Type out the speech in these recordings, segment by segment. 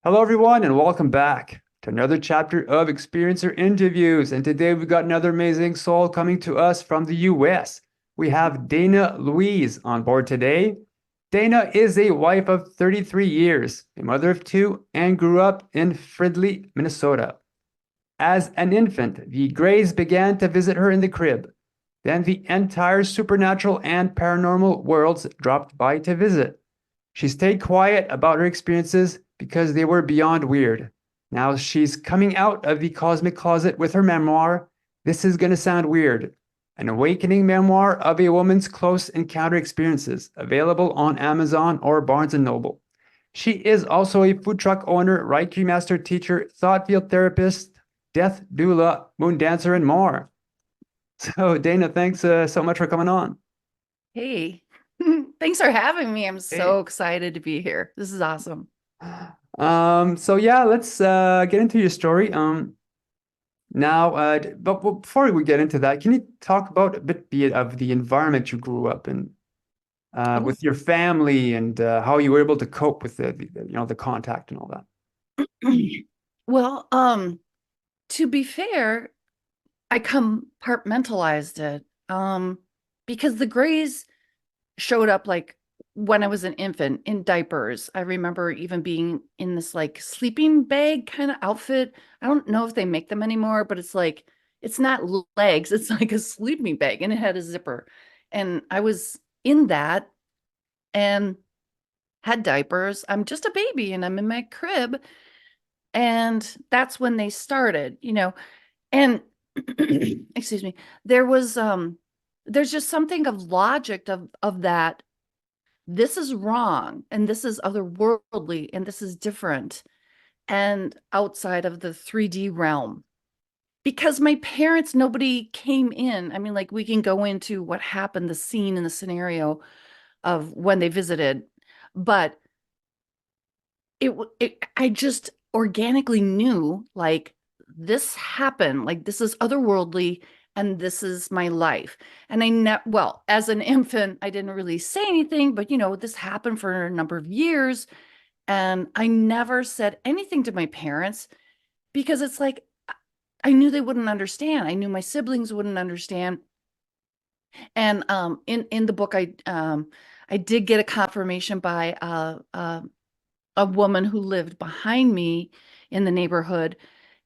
Hello, everyone, and welcome back to another chapter of Experiencer Interviews. And today we've got another amazing soul coming to us from the US. We have Dana Louise on board today. Dana is a wife of 33 years, a mother of two, and grew up in Fridley, Minnesota. As an infant, the Greys began to visit her in the crib. Then the entire supernatural and paranormal worlds dropped by to visit. She stayed quiet about her experiences because they were beyond weird. Now she's coming out of the cosmic closet with her memoir. This is going to sound weird. An awakening memoir of a woman's close encounter experiences, available on Amazon or Barnes& and Noble. She is also a food truck owner, Reiki master teacher, thought field therapist, death doula, moon dancer, and more. So, Dana, thanks so much for coming on. Hey, thanks for having me. I'm Hey. so excited to be here. This is awesome. So yeah, let's get into your story. Now, but before we get into that, can you talk about a bit of the environment you grew up in, Oof. with your family and how you were able to cope with the contact and all that? Well, to be fair, I compartmentalized it. Because the Greys showed up like when I was an infant in diapers. I remember even being in this like sleeping bag kind of outfit. I don't know if they make them anymore, but it's like it's not legs, it's like a sleeping bag and it had a zipper. And I was in that and had diapers. I'm just a baby and I'm in my crib. And that's when they started. And excuse me, there was there's just something of logic of that. This is wrong and this is otherworldly and this is different and outside of the 3D realm. Because my parents, nobody came in. I mean, like we can go into what happened, the scene and the scenario of when they visited, but I just organically knew like this happened, like this is otherworldly and this is my life. And well, as an infant, I didn't really say anything, but this happened for a number of years. And I never said anything to my parents because it's like I knew they wouldn't understand. I knew my siblings wouldn't understand. And in the book, I did get a confirmation by a woman who lived behind me in the neighborhood,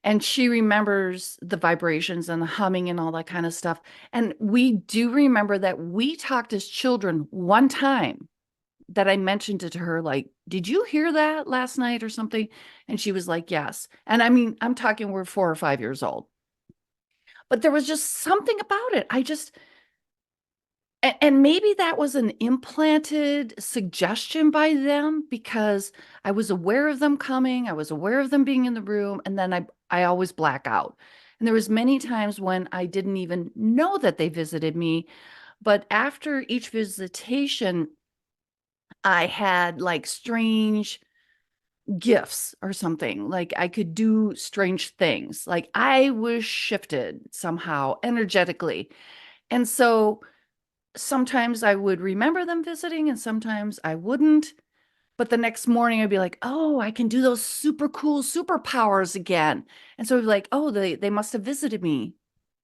and she remembers the vibrations and the humming and all that kind of stuff. And we do remember that we talked as children one time that I mentioned it to her, like, did you hear that last night or something? And she was like, yes. And I mean, I'm talking we're 4 or 5 years old. But there was just something about it. And maybe that was an implanted suggestion by them because I was aware of them coming, I was aware of them being in the room, and then I always black out. And there was many times when I didn't even know that they visited me, but after each visitation, I had like strange gifts or something. Like I could do strange things. Like I was shifted somehow energetically. And so sometimes I would remember them visiting and sometimes I wouldn't. But the next morning I'd be like, oh, I can do those super cool superpowers again. And so I'd be like, oh, they must have visited me,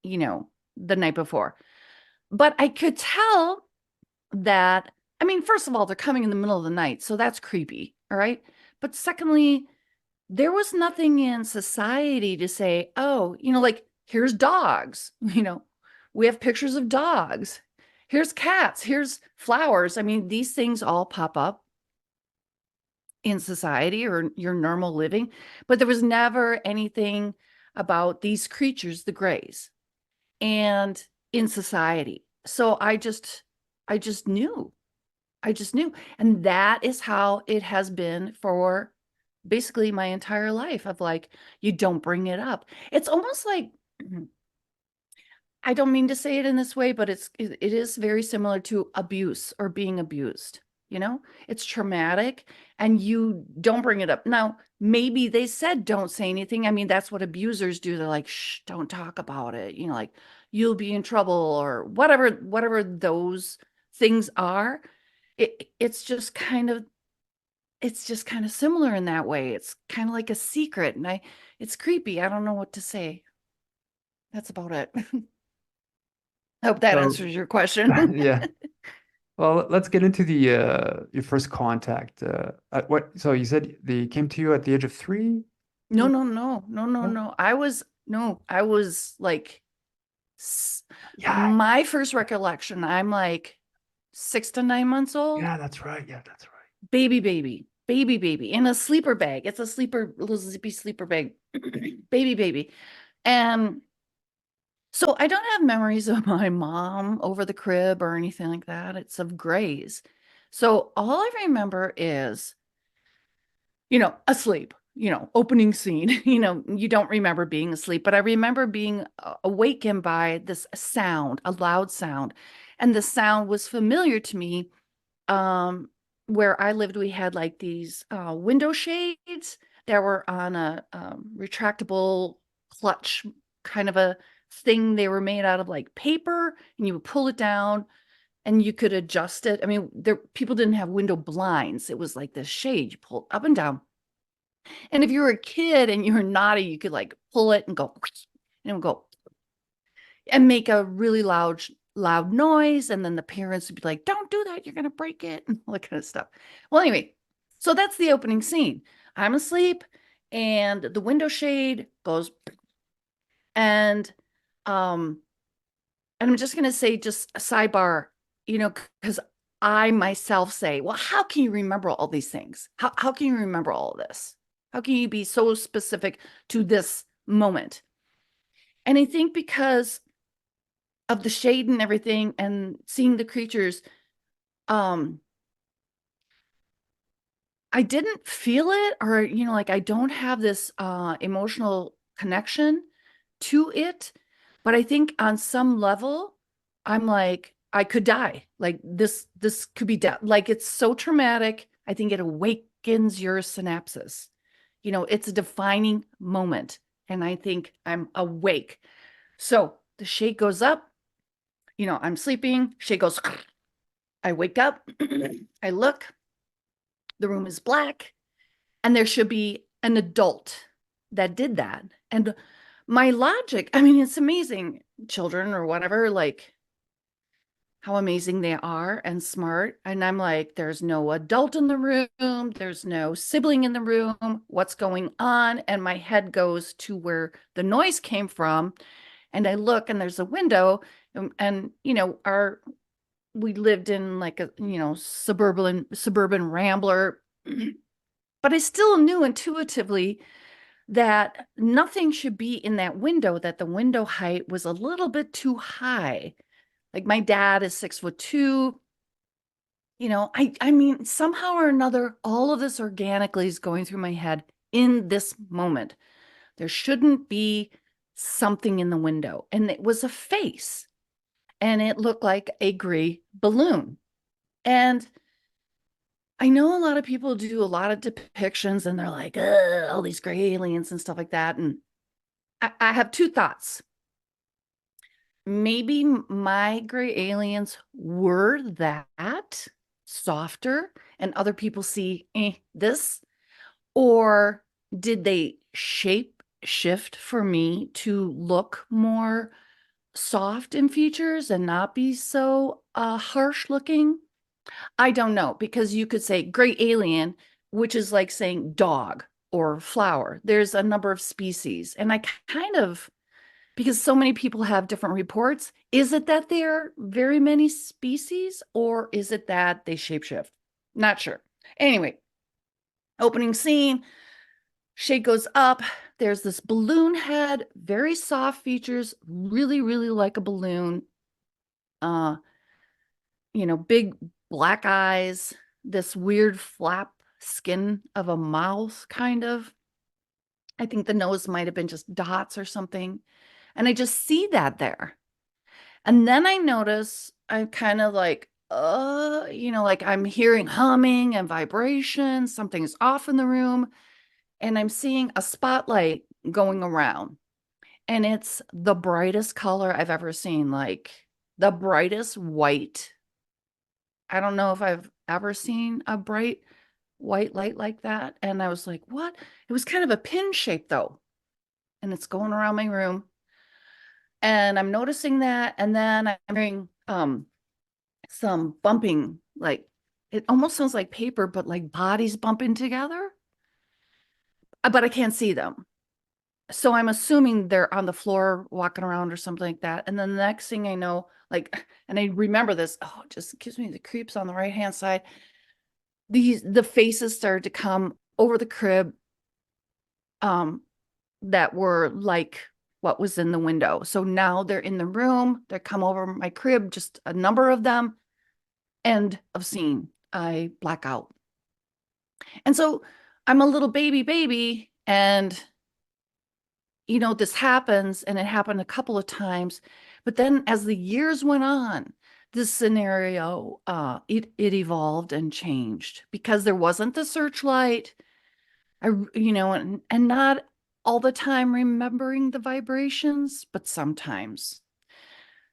the night before. But I could tell that, I mean, first of all, they're coming in the middle of the night. So that's creepy. All right. But secondly, there was nothing in society to say, oh, like here's dogs, we have pictures of dogs. Here's cats, here's flowers. I mean, these things all pop up in society or your normal living, but there was never anything about these creatures, the grays, and in society. So I just knew. I just knew. And that is how it has been for basically my entire life of like, you don't bring it up. It's almost like, I don't mean to say it in this way, but it is very similar to abuse or being abused. It's traumatic and you don't bring it up. Now, maybe they said don't say anything. I mean, that's what abusers do. They're like, shh, don't talk about it. Like you'll be in trouble or whatever those things are. It's just kind of it's just kind of similar in that way. It's kind of like a secret, and it's creepy. I don't know what to say. That's about it. I hope that So, answers your question. yeah. Well, let's get into the your first contact. At what? So you said they came to you at the age of 3? No, no, no, no, no, No? no. I was like Yeah, my first recollection, I'm like 6 to 9 months old. yeah, that's right. Yeah, that's right. Baby in a sleeper bag. It's a little zippy sleeper bag. Baby. And so I don't have memories of my mom over the crib or anything like that. It's of Grays. So all I remember is, asleep, opening scene. You don't remember being asleep, but I remember being awakened by this sound, a loud sound. And the sound was familiar to me. Where I lived, we had like these window shades that were on a retractable clutch kind of a thing. They were made out of like paper, and you would pull it down and you could adjust it. I mean, people didn't have window blinds. It was like this shade you pull up and down. And if you were a kid and you were naughty, you could like pull it and go, and it would go and make a really loud noise. And then the parents would be like, don't do that, you're gonna break it, and all that kind of stuff. Well, anyway, so that's the opening scene. I'm asleep and the window shade goes, and um and I'm just gonna say, just a sidebar, because I myself say, well, how can you remember all these things? How can you remember all of this? How can you be so specific to this moment? And I think because of the shade and everything and seeing the creatures, um I didn't feel it, or like I don't have this emotional connection to it, but I think on some level I'm like, I could die, like this could be death, like it's so traumatic. I think it awakens your synapses. It's a defining moment, and I think I'm awake. So the shade goes up, I'm sleeping, shade goes, I wake up, I look, the room is black, and there should be an adult that did that. And my logic, I mean, it's amazing, children or whatever, like how amazing they are and smart. And I'm like, there's no adult in the room, there's no sibling in the room. What's going on? And my head goes to where the noise came from. And I look, and there's a window, and our we lived in like a suburban rambler. But I still knew intuitively that nothing should be in that window, that the window height was a little bit too high. Like my dad is 6'2". I mean, somehow or another, all of this organically is going through my head in this moment. There shouldn't be something in the window. And it was a face, and it looked like a gray balloon. And I know a lot of people do a lot of depictions, and they're like, all these gray aliens and stuff like that. And I have two thoughts. Maybe my gray aliens were that softer, and other people see this, or did they shape shift for me to look more soft in features and not be so harsh looking? I don't know, because you could say gray alien, which is like saying dog or flower. There's a number of species. And I kind of, because so many people have different reports, is it that there are very many species, or is it that they shapeshift? Not sure. Anyway, opening scene, shade goes up. There's this balloon head, very soft features, really, really like a balloon. Uh, big black eyes, this weird flap skin of a mouse, kind of. I think the nose might have been just dots or something. And I just see that there. And then I notice I'm kind of like, like I'm hearing humming and vibration. Something's off in the room. And I'm seeing a spotlight going around. And it's the brightest color I've ever seen, like the brightest white. I don't know if I've ever seen a bright white light like that. And I was like, what? It was kind of a pin shape though. And it's going around my room. And I'm noticing that. And then I'm hearing some bumping, like it almost sounds like paper, but like bodies bumping together. But I can't see them. So I'm assuming they're on the floor walking around or something like that. And then the next thing I know, like, and I remember this, oh, it just gives me the creeps on the right hand side. The faces started to come over the crib that were like what was in the window. So now they're in the room, they come over my crib, just a number of them. End of scene. I black out. And so I'm a little baby, and this happens, and it happened a couple of times. But then as the years went on, this scenario, it evolved and changed because there wasn't the searchlight. And not all the time remembering the vibrations, but sometimes.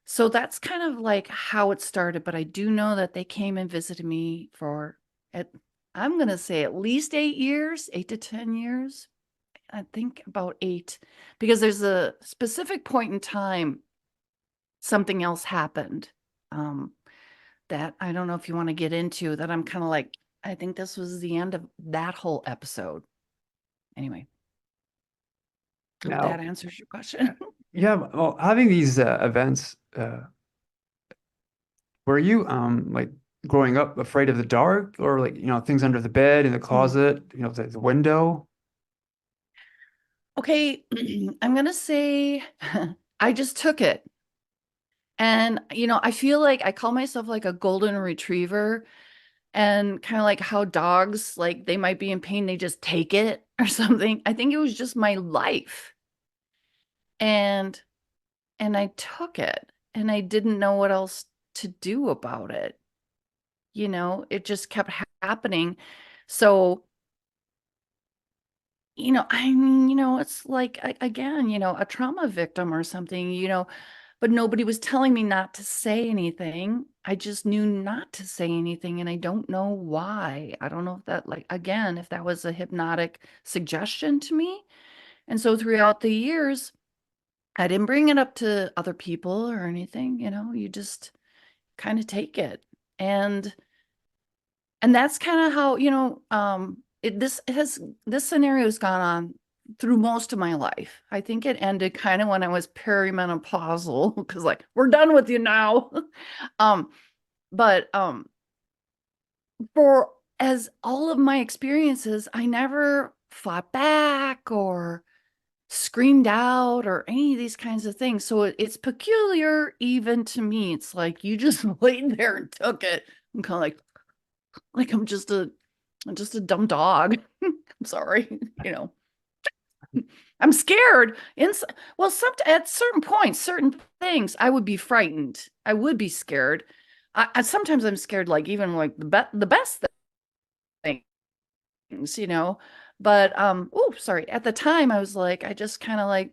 So that's kind of like how it started. But I do know that they came and visited me for, I'm going to say at least 8 years, 8 to 10 years. I think about 8, because there's a specific point in time something else happened, that I don't know if you want to get into, that I'm kind of like, I think this was the end of that whole episode. Anyway, hope that Now, answers your question. yeah, well, having these events, were you like growing up afraid of the dark or like, things under the bed, in the Hmm. closet, the window? Okay, I'm going to say I just took it. And, I feel like I call myself like a golden retriever, and kind of like how dogs, like they might be in pain, they just take it or something. I think it was just my life. And I took it, and I didn't know what else to do about it. It just kept happening. So, I mean, it's like, again, a trauma victim or something, but nobody was telling me not to say anything. I just knew not to say anything, and I don't know why. I don't know if that, like, again, if that was a hypnotic suggestion to me. And so throughout the years, I didn't bring it up to other people or anything, you just kind of take it. And that's kind of how, this scenario has gone on through most of my life. I think it ended kind of when I was perimenopausal, because like, we're done with you now. um but for as all of my experiences, I never fought back or screamed out or any of these kinds of things. So it's peculiar even to me. It's like you just laid there and took it. I'm kind of like I'm just a dumb dog. I'm sorry, I'm scared. Well, at certain points, certain things, I would be frightened. I would be scared. Sometimes I'm scared, like even like the best things, But oh, sorry. At the time, I was like, I just kind of like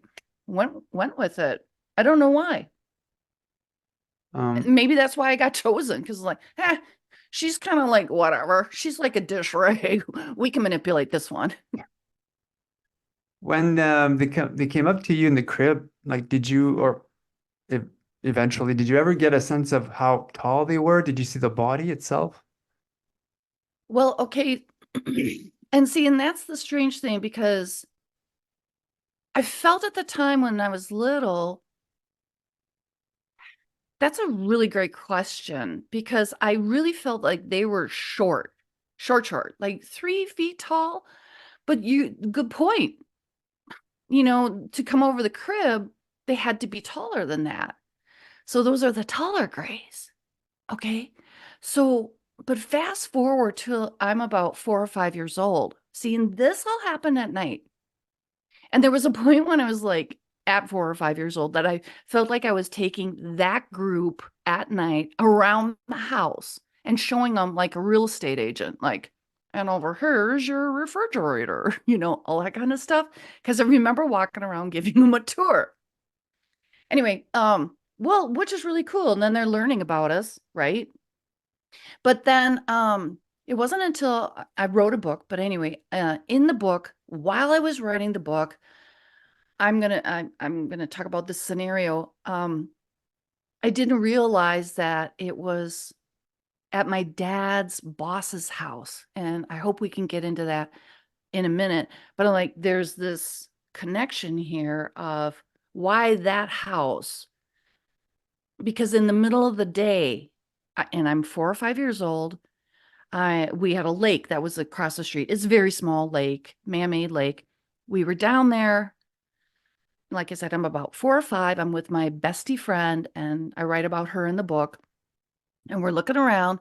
went with it. I don't know why. Um, Maybe that's why I got chosen, because like, she's kind of like whatever. She's like a dish rag. We can manipulate this one. when they came up to you in the crib, like did you or ev eventually did you ever get a sense of how tall they were? Did you see the body itself? Well, okay. And see, and that's the strange thing, because I felt at the time when I was little, that's a really great question, because I really felt like they were short, like 3 feet tall. But good point. To come over the crib, they had to be taller than that. So those are the taller grays. Okay. So, but fast forward till I'm about 4 or 5 years old. Seeing this all happen at night. And there was a point when I was like at 4 or 5 years old that I felt like I was taking that group at night around the house and showing them like a real estate agent, like, and over here's your refrigerator, all that kind of stuff. Because I remember walking around giving them a tour. Anyway, well, which is really cool. And then they're learning about us, right? But then It wasn't until I wrote a book, but anyway, in the book, while I was writing the book, I'm gonna talk about this scenario. I didn't realize that it was at my dad's boss's house, and I hope we can get into that in a minute. But I'm like, there's this connection here of why that house, because in the middle of the day, and I'm 4 or 5 years old, we had a lake that was across the street. It's a very small lake, man-made lake. We were down there. Like I said, I'm about 4 or 5. I'm with my bestie friend, and I write about her in the book. And we're looking around,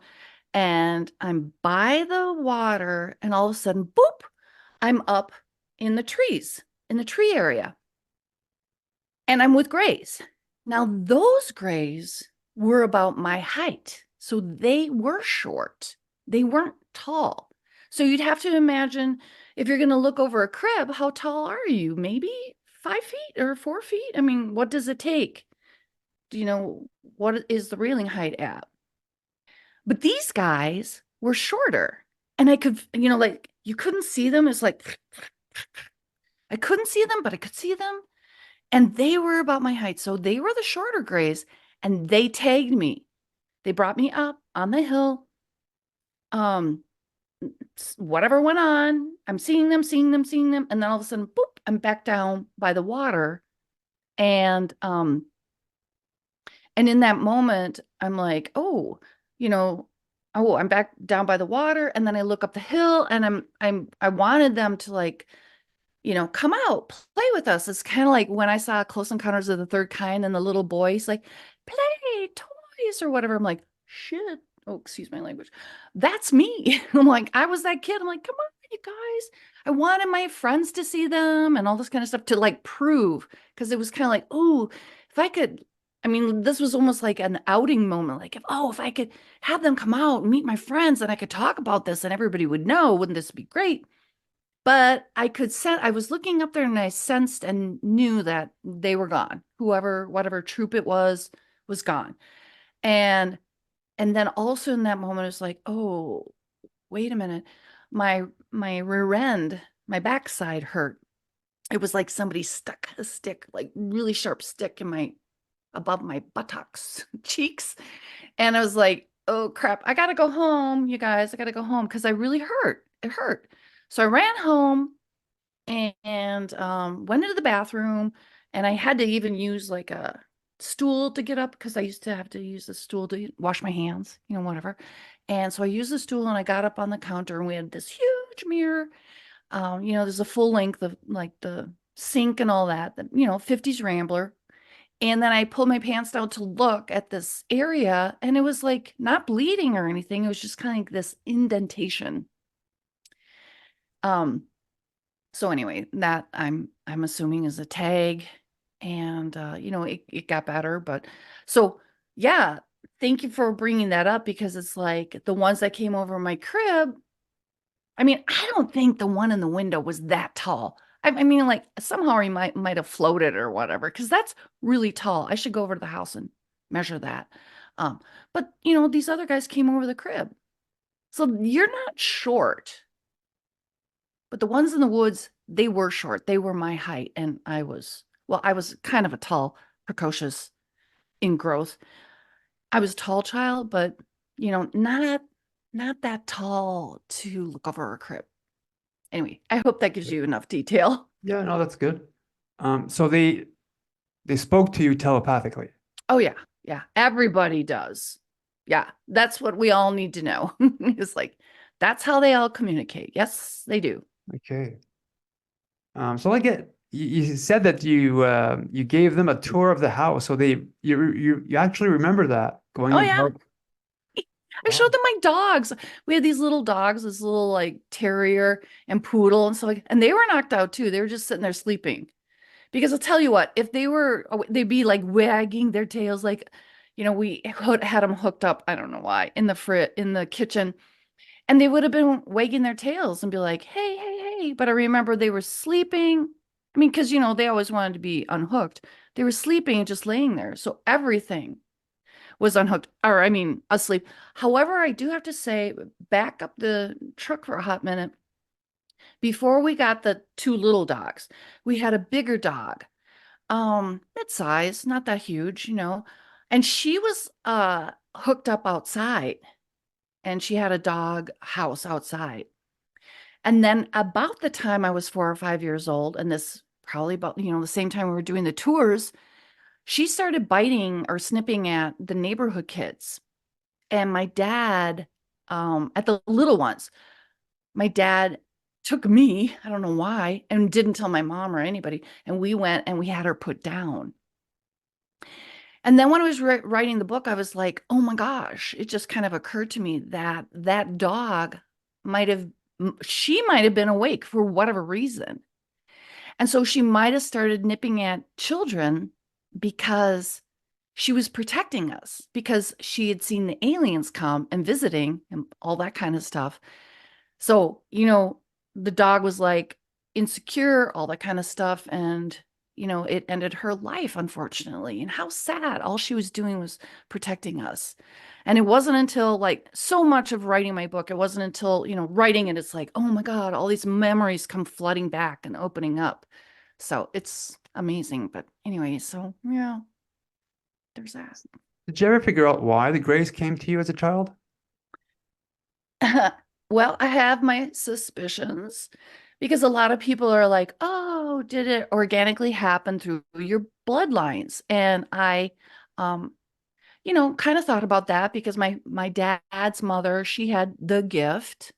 and I'm by the water, and all of a sudden, boop, I'm up in the trees, in the tree area. And I'm with grays. Now, those grays were about my height. So they were short. They weren't tall. So you'd have to imagine, if you're going to look over a crib, how tall are you? Maybe 5 feet or 4 feet? I mean, what does it take? What is the railing height at? But these guys were shorter. And I could, like, you couldn't see them. It's like, I couldn't see them, but I could see them. And they were about my height. So they were the shorter grays, and they tagged me. They brought me up on the hill. Um, Whatever went on, I'm seeing them, seeing them, seeing them. And then all of a sudden, boop, I'm back down by the water. And in that moment, I'm like, you know, I'm back down by the water. And then I look up the hill, and I wanted them to, like, come out, play with us. It's kind of like when I saw Close Encounters of the Third Kind, and the little boy's like, play toys or whatever. I'm like, shit. Oh, excuse my language. That's me. I'm like, I was that kid. I'm like, come on, you guys. I wanted my friends to see them and all this kind of stuff to, like, prove, because it was kind of like, oh, if I could. I mean, this was almost like an outing moment. Like, if I could have them come out and meet my friends, and I could talk about this and everybody would know, wouldn't this be great? But I was looking up there, and I sensed and knew that they were gone. Whatever troop it was gone. And then also in that moment, it's like, oh, wait a minute. My rear end, my backside hurt. It was like somebody stuck a stick, like really sharp stick above my buttocks, cheeks. And I was like, oh crap, I gotta go home, you guys. I gotta go home because I really hurt. It hurt. So I ran home, and went into the bathroom, and I had to even use like a stool to get up, because I used to have to use the stool to wash my hands, whatever. And so I used the stool, and I got up on the counter, and we had this huge mirror. There's a full length of, like, the sink and all that, 50s Rambler. And then I pulled my pants down to look at this area, and it was like not bleeding or anything. It was just kind of like this indentation. Um, So anyway, that I'm assuming is a tag, and it got better. But so yeah, thank you for bringing that up, because it's like the ones that came over my crib. I mean, I don't think the one in the window was that tall. I mean, like, somehow he might have floated or whatever, because that's really tall. I should go over to the house and measure that. Um, but these other guys came over the crib, so you're not short. But the ones in the woods, they were short. They were my height. And I was kind of a tall, precocious in growth. I was a tall child, but, not that tall to look over a crib. Anyway, I hope that gives you enough detail. Yeah, no, that's good. So they spoke to you telepathically. Oh, yeah. Yeah. Everybody does. Yeah. That's what we all need to know. It's like, that's how they all communicate. Yes, they do. Okay. So you said that you gave them a tour of the house, so you actually remember that going Oh, in. yeah. I showed Wow. them my dogs. We had these little dogs, this little, like, terrier and poodle and stuff like, and they were knocked out too. They were just sitting there sleeping. Because I'll tell you what, if they'd be like wagging their tails, like, we had them hooked up. I don't know why, in the kitchen, and they would have been wagging their tails and be like, hey, hey, hey. But I remember they were sleeping. I mean, because they always wanted to be unhooked. They were sleeping and just laying there. So everything was unhooked, or I mean, asleep. However, I do have to say, back up the truck for a hot minute. Before we got the two little dogs, we had a bigger dog, mid-size, not that huge, and she was hooked up outside, and she had a dog house outside. And then about the time I was 4 or 5 years old, and this probably about, the same time we were doing the tours, she started biting or snipping at the neighborhood kids. And my dad, at the little ones, my dad took me, I don't know why, and didn't tell my mom or anybody. And we went and we had her put down. And then when I was writing the book, I was like, oh my gosh, it just kind of occurred to me that that dog might have, she might have been awake for whatever reason. And so she might have started nipping at children because she was protecting us, because she had seen the aliens come and visiting and all that kind of stuff. So, the dog was like insecure, all that kind of stuff. And, it ended her life, unfortunately. And how sad. All she was doing was protecting us. And it wasn't until like so much of writing my book, it wasn't until, writing it, it's like, oh my God, all these memories come flooding back and opening up. So it's amazing. But anyway, so yeah, there's that. Did you ever figure out why the grays came to you as a child? Well, I have my suspicions because a lot of people are like, oh, did it organically happen through your bloodlines? And I, um, kind of thought about that because my dad's mother, she had the gift.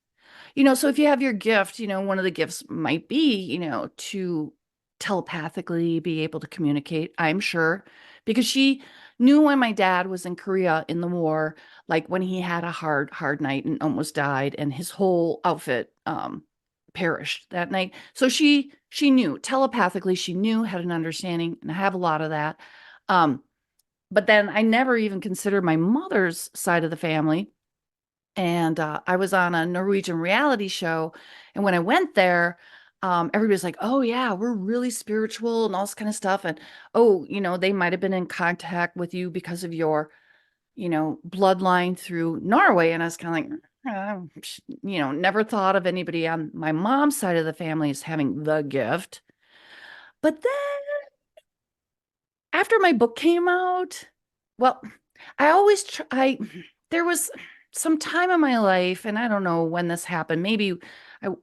So if you have your gift, one of the gifts might be, to telepathically be able to communicate, I'm sure, because she knew when my dad was in Korea in the war, like when he had a hard night and almost died, and his whole outfit perished that night. So she knew telepathically, she knew, had an understanding, and I have a lot of that. Um, but then I never even considered my mother's side of the family. And I was on a Norwegian reality show. And when I went there, everybody's like, oh, yeah, we're really spiritual and all this kind of stuff. And, oh, they might have been in contact with you because of your, bloodline through Norway. And I was kind of like, never thought of anybody on my mom's side of the family as having the gift. But then after my book came out, well, I always try, there was some time in my life, and I don't know when this happened. Maybe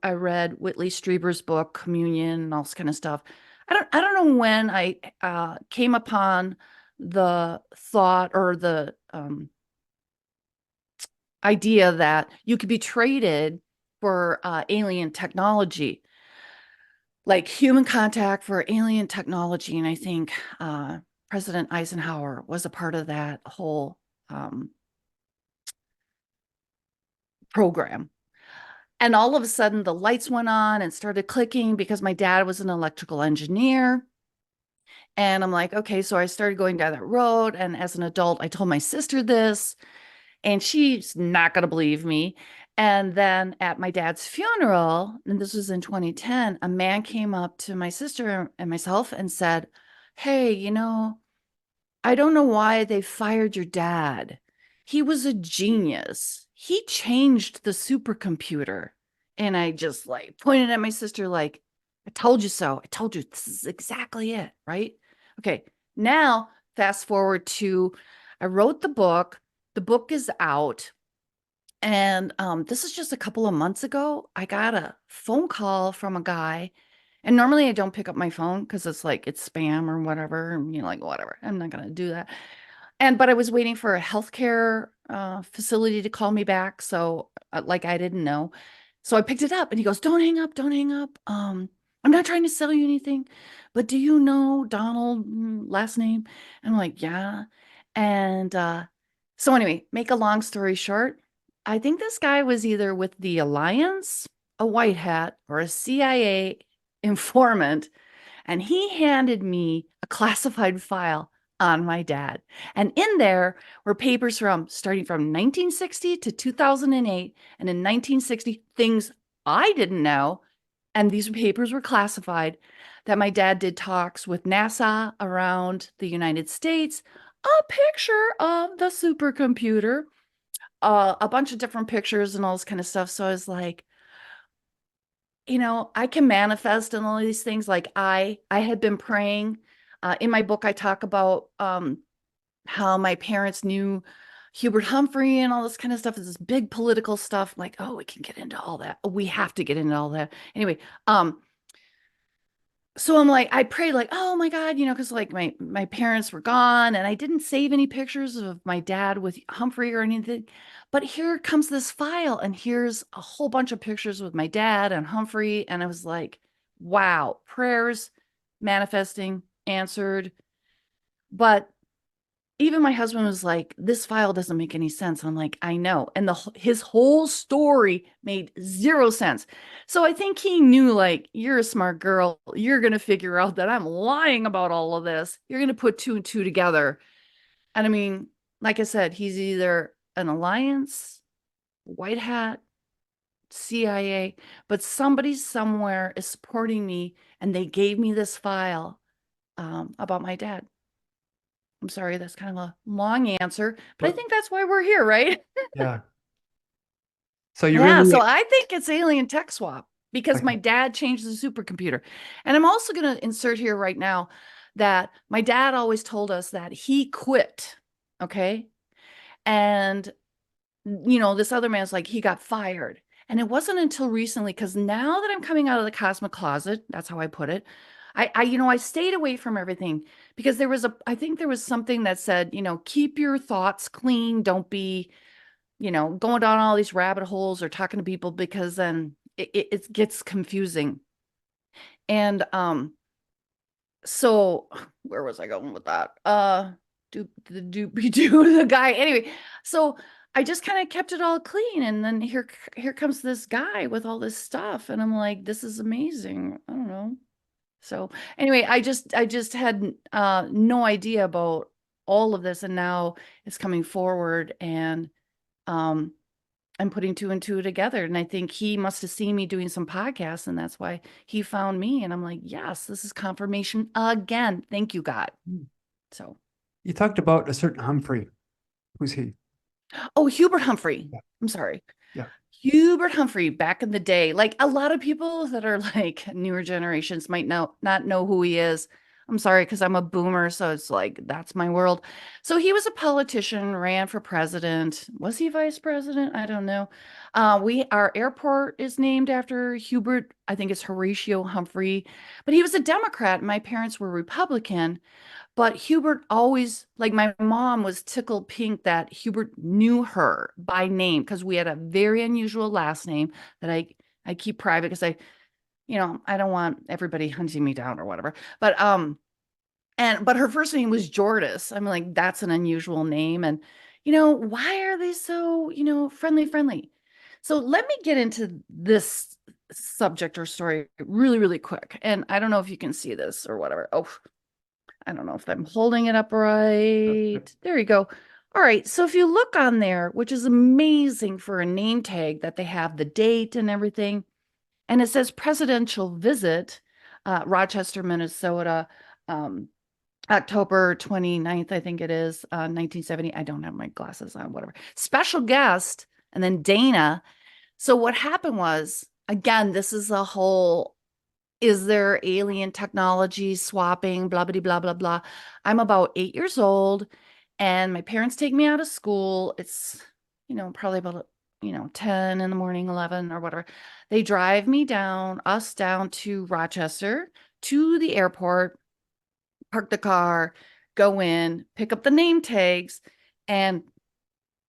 I read Whitley Strieber's book, Communion, and all this kind of stuff. I don't know when I came upon the thought or the idea that you could be traded for alien technology, like human contact for alien technology. And I think President Eisenhower was a part of that whole program. And all of a sudden, the lights went on and started clicking because my dad was an electrical engineer. And I'm like, okay, so I started going down that road. And as an adult, I told my sister this, and she's not going to believe me. And then at my dad's funeral, and this was in 2010, a man came up to my sister and myself and said, hey, I don't know why they fired your dad. He was a genius. He changed the supercomputer. And I just like pointed at my sister, like, I told you so. I told you this is exactly it, right? Okay. Now, fast forward to I wrote the book. The book is out. And this is just a couple of months ago. I got a phone call from a guy. And normally I don't pick up my phone because it's like it's spam or whatever. And, like, whatever. I'm not going to do that. But I was waiting for a healthcare facility to call me back. So like I didn't know. So I picked it up and he goes, don't hang up, don't hang up. I'm not trying to sell you anything, but do you know Donald last name? And I'm like, yeah. And so anyway, make a long story short, I think this guy was either with the Alliance, a white hat, or a CIA informant, and he handed me a classified file on my dad. And in there were papers from starting from 1960 to 2008. And in 1960, things I didn't know. And these papers were classified, that my dad did talks with NASA around the United States, a picture of the supercomputer, a bunch of different pictures and all this kind of stuff. So I was like, I can manifest and all these things. Like I had been praying. In my book, I talk about how my parents knew Hubert Humphrey and all this kind of stuff. Is this big political stuff. Like, oh, we can get into all that. We have to get into all that. Anyway, so I'm like, I prayed like, oh my God, because like my parents were gone and I didn't save any pictures of my dad with Humphrey or anything. But here comes this file, and here's a whole bunch of pictures with my dad and Humphrey. And I was like, wow, prayers manifesting, answered. But even my husband was like, this file doesn't make any sense. I'm like, I know. And his whole story made zero sense. So I think he knew, like, you're a smart girl. You're going to figure out that I'm lying about all of this. You're going to put two and two together. And I mean, like I said, he's either an alliance, white hat, CIA, but somebody somewhere is supporting me. And they gave me this file about my dad. I'm sorry, that's kind of a long answer, but I But think that's why we're here, right? yeah. So you Yeah, so really, I think it's alien tech swap because okay. my dad changed the supercomputer. And I'm also going to insert here right now that my dad always told us that he quit, okay? And this other man's like, he got fired. And it wasn't until recently, because now that I'm coming out of the cosmic closet, that's how I put it. I stayed away from everything because I think there was something that said, keep your thoughts clean. Don't be, going down all these rabbit holes or talking to people, because then it gets confusing. And so where was I going with that? The guy. Anyway, so I just kind of kept it all clean, and then here comes this guy with all this stuff, and I'm like, this is amazing. I don't know. So anyway, I just had no idea about all of this, and now it's coming forward, and um I'm putting two and two together. And I think he must have seen me doing some podcasts, and that's why he found me. And I'm like, yes, this is confirmation again. Thank you, God. Hmm. So, You talked about a certain Humphrey. Who's he? oh, Hubert Humphrey. Yeah. I'm sorry. Yeah. Hubert Humphrey, back in the day, like a lot of people that are like newer generations might not know who he is. I'm sorry, because I'm a boomer, so it's like that's my world. So he was a politician, ran for president. Was he vice president? I don't know. Our airport is named after Hubert. I think it's Horatio Humphrey, but he was a Democrat, and my parents were Republican. But Hubert always, like, my mom was tickled pink that Hubert knew her by name, because we had a very unusual last name that I keep private, because I don't want everybody hunting me down or whatever. But her first name was Jordis. I'm like, that's an unusual name. And why are they so, friendly? So let me get into this subject or story really, really quick. And I don't know if you can see this or whatever. Oh, I don't know if I'm holding it up Yep, yep. right. There you go. All right. So if you look on there, which is amazing for a name tag that they have the date and everything, and it says presidential visit, Rochester, Minnesota, um, October 29th, I think it is, 1970. I don't have my glasses on, whatever. Special guest, and then Dana. So what happened was, again, this is a whole, is there alien technology swapping, blah, blah, blah, blah, blah. I'm about 8 years old, and my parents take me out of school. It's, probably about, 10 in the morning, 11 or whatever. They drive us down to Rochester, to the airport, park the car, go in, pick up the name tags, and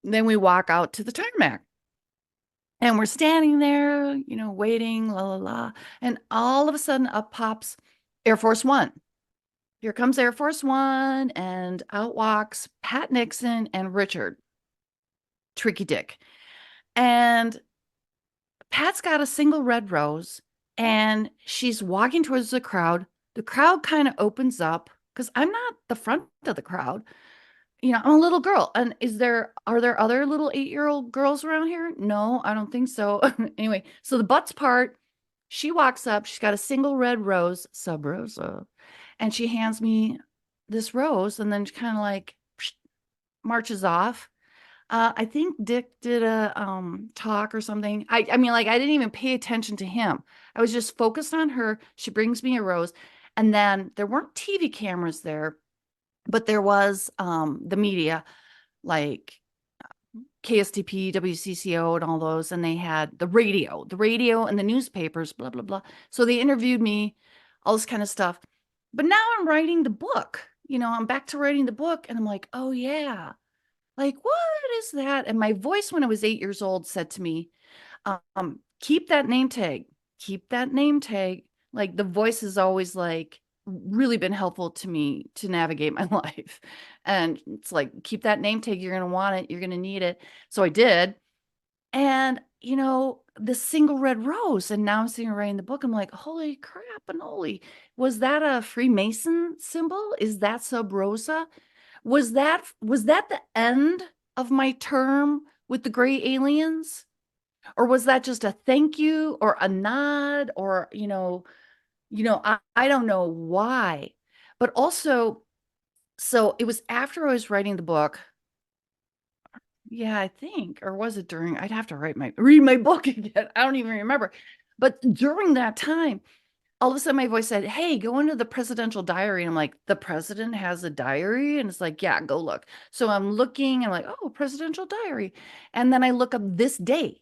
then we walk out to the tarmac. And we're standing there, waiting, la la la. And all of a sudden up pops Air Force One. Here comes Air Force One, and out walks Pat Nixon and Richard, Tricky Dick. And Pat's got a single red rose, and she's walking towards the crowd. The crowd kind of opens up, because I'm not the front of the crowd. I'm a little girl. And are there other little 8-year-old girls around here? No, I don't think so. Anyway, so the butts part, she walks up, she's got a single red rose, sub rosa, and she hands me this rose, and then she kind of like marches off. I think Dick did a talk or something. I mean, like I didn't even pay attention to him. I was just focused on her. She brings me a rose. And then there weren't TV cameras there, but there was the media, like KSTP, WCCO, and all those, and they had the radio and the newspapers, blah, blah, blah. So they interviewed me, all this kind of stuff. But now I'm writing the book. I'm back to writing the book, and I'm like, oh yeah, like what is that? And my voice when I was 8 years old said to me, keep that name tag, keep that name tag. Like the voice has always like really been helpful to me to navigate my life. And it's like, keep that name tag. You're going to want it. You're going to need it. So I did. And, this single red rose. And now I'm sitting writing the book. I'm like, holy crap and holy. Was that a Freemason symbol? Is that sub rosa? Was that the end of my term with the gray aliens? Or was that just a thank you or a nod or I don't know why. But also, so it was after I was writing the book. Yeah, I think, or was it during? I'd have to read my book again. I don't even remember. But during that time, all of a sudden my voice said, hey, go into the presidential diary. And I'm like, the president has a diary? And it's like, yeah, go look. So I'm looking, I'm like, oh, presidential diary. And then I look up this day.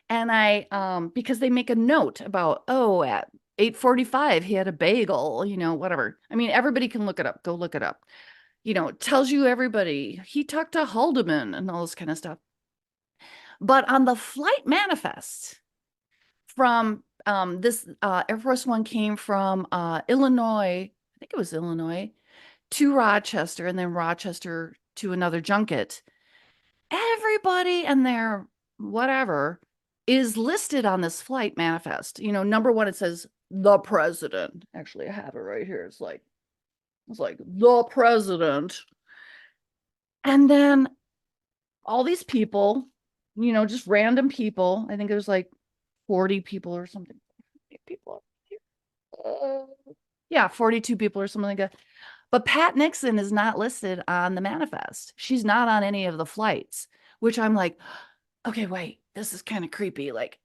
And because they make a note about, oh, at 8:45, he had a bagel, whatever. I mean, everybody can look it up. Go look it up. It tells you everybody. He talked to Haldeman and all this kind of stuff. But on the flight manifest from this Air Force One came from Illinois, I think it was Illinois, to Rochester, and then Rochester to another junket. Everybody and their whatever is listed on this flight manifest. Number one, it says the president. Actually, I have it right here. It's like the president. And then all these people, just random people. I think there's like 40 people or something. People. Yeah, 42 people or something like that. But Pat Nixon is not listed on the manifest. She's not on any of the flights, which I'm like, okay, wait, this is kind of creepy. Like,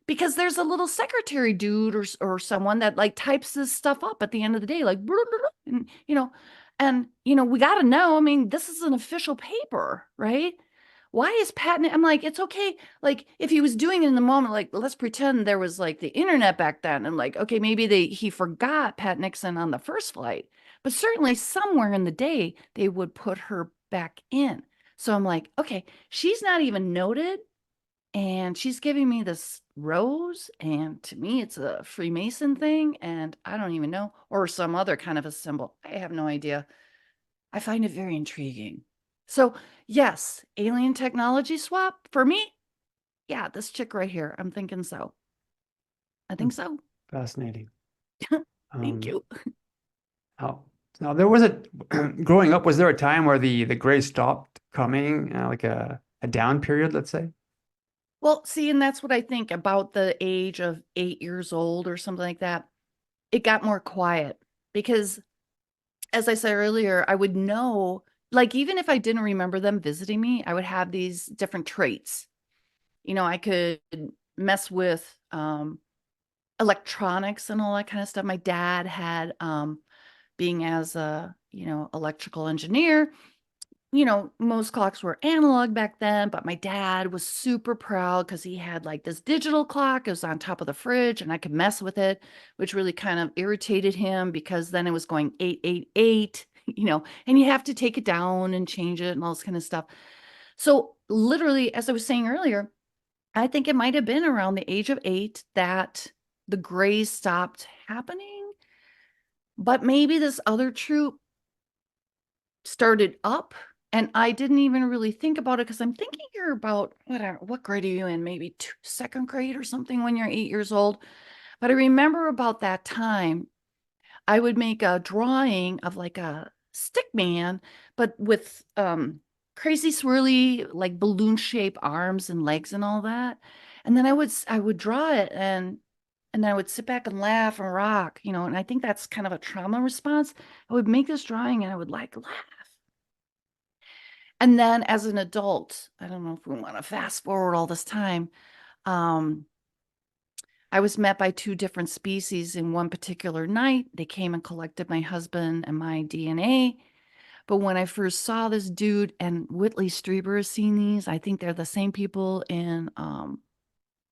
because there's a little secretary dude or someone that like types this stuff up at the end of the day, like, blah, blah, blah, and we got to know. I mean, this is an official paper, right? Why is Patton? I'm like, it's okay. Like, if he was doing it in the moment, like, let's pretend there was like the internet back then, and like, okay, maybe he forgot Pat Nixon on the first flight, but certainly somewhere in the day they would put her back in. So I'm like, okay, she's not even noted, and she's giving me this rose, and to me, it's a Freemason thing, and I don't even know, or some other kind of a symbol. I have no idea. I find it very intriguing. So, yes, alien technology swap for me. Yeah, this chick right here. I'm thinking so. I think so. Fascinating. Thank you. Oh, now there was growing up, was there a time where the gray stopped coming, like a down period, let's say? Well, see, and that's what I think about the age of 8 years old or something like that. It got more quiet because, as I said earlier, I would know, like, even if I didn't remember them visiting me, I would have these different traits. I could mess with electronics and all that kind of stuff. My dad had, being as a, electrical engineer, most clocks were analog back then, but my dad was super proud because he had like this digital clock. It was on top of the fridge and I could mess with it, which really kind of irritated him because then it was going 888, and you have to take it down and change it and all this kind of stuff. So literally, as I was saying earlier, I think it might have been around the age of 8 that the grays stopped happening. But maybe this other troop started up and I didn't even really think about it because I'm thinking you're about, whatever, what grade are you in? Maybe second grade or something when you're 8 years old. But I remember about that time, I would make a drawing of like a stick man, but with crazy swirly, like balloon shaped arms and legs and all that. And then I would draw it and then I would sit back and laugh and rock, and I think that's kind of a trauma response. I would make this drawing and I would like laugh. And then as an adult, I don't know if we want to fast forward all this time. Um, I was met by two different species in one particular night. They came and collected my husband and my DNA. But when I first saw this dude, and Whitley Strieber has seen these, I think they're the same people in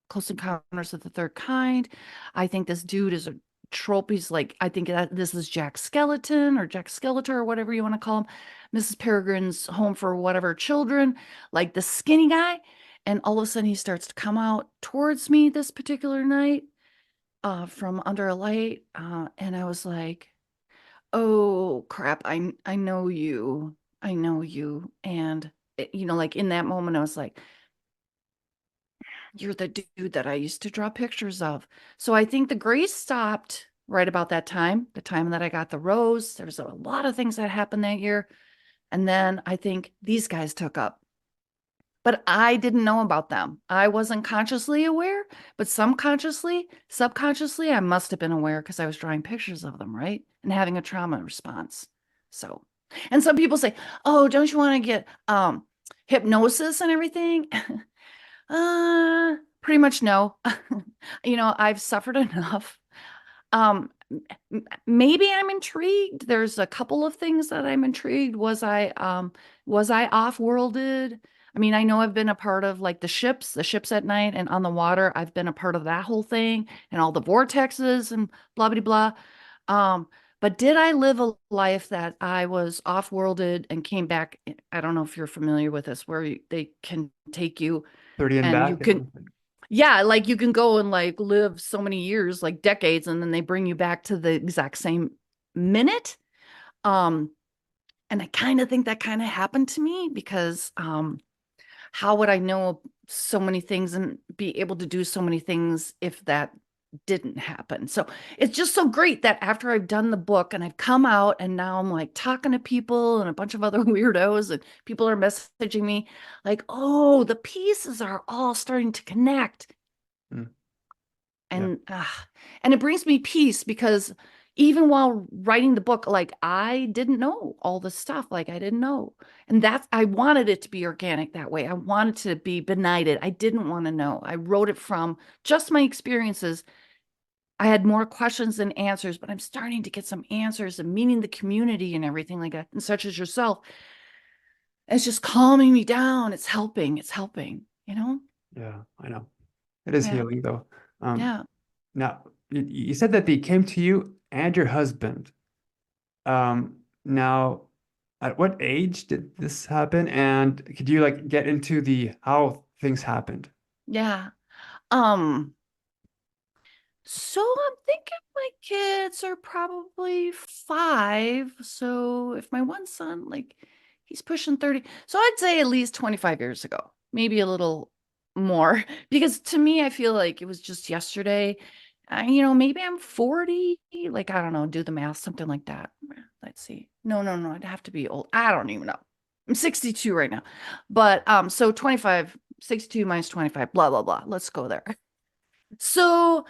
Close Encounters of the Third Kind. I think this dude is a trope. He's like, I think that this is Jack Skeleton or Jack Skeletor or whatever you want to call him. Mrs. Peregrine's home for whatever children, like the skinny guy. And all of a sudden he starts to come out towards me this particular night from under a light. And I was like, oh crap, I know you. I know you. And like in that moment, I was like, you're the dude that I used to draw pictures of. So I think the grace stopped right about that time, the time that I got the rose. There was a lot of things that happened that year. And then I think these guys took up. But I didn't know about them. I wasn't consciously aware, but subconsciously, I must have been aware because I was drawing pictures of them, right? And having a trauma response. So, and some people say, "Oh, don't you want to get hypnosis and everything?" Pretty much no. I've suffered enough. Um, Maybe I'm intrigued. There's a couple of things that I'm intrigued. Was I off-worlded? I mean, I know I've been a part of like the ships at night and on the water. I've been a part of that whole thing and all the vortexes and blah blah blah. But did I live a life that I was off-worlded and came back? I don't know if you're familiar with this, where they can take you 30 and and you back. can, yeah, like you can go and like live so many years, like decades, and then they bring you back to the exact same minute. Um, and I kind of think that kind of happened to me because how would I know so many things and be able to do so many things if that didn't happen? So it's just so great that after I've done the book and I've come out and now I'm like talking to people and a bunch of other weirdos and people are messaging me like, oh, the pieces are all starting to connect. Mm, yeah. And it brings me peace because even while writing the book, like I didn't know all this stuff, like I didn't know. And that's, I wanted it to be organic that way. I wanted to be benighted. I didn't want to know. I wrote it from just my experiences. I had more questions than answers, but I'm starting to get some answers and meeting the community and everything like that, and such as yourself. It's just calming me down. It's helping. Yeah, I know. It is Yeah. healing though. Um, Yeah. Now, you said that they came to you and your husband. Now, at what age did this happen? And could you like get into the how things happened? Yeah. Um, So I'm thinking my kids are probably 5. So if my one son, like, he's pushing 30, so I'd say at least 25 years ago, maybe a little more, because to me, I feel like it was just yesterday. Maybe I'm 40, like, I don't know, do the math, something like that. Let's see. No, no, no, I'd have to be old. I don't even know. I'm 62 right now. But so 25, 62 minus 25, blah, blah, blah. Let's go there. So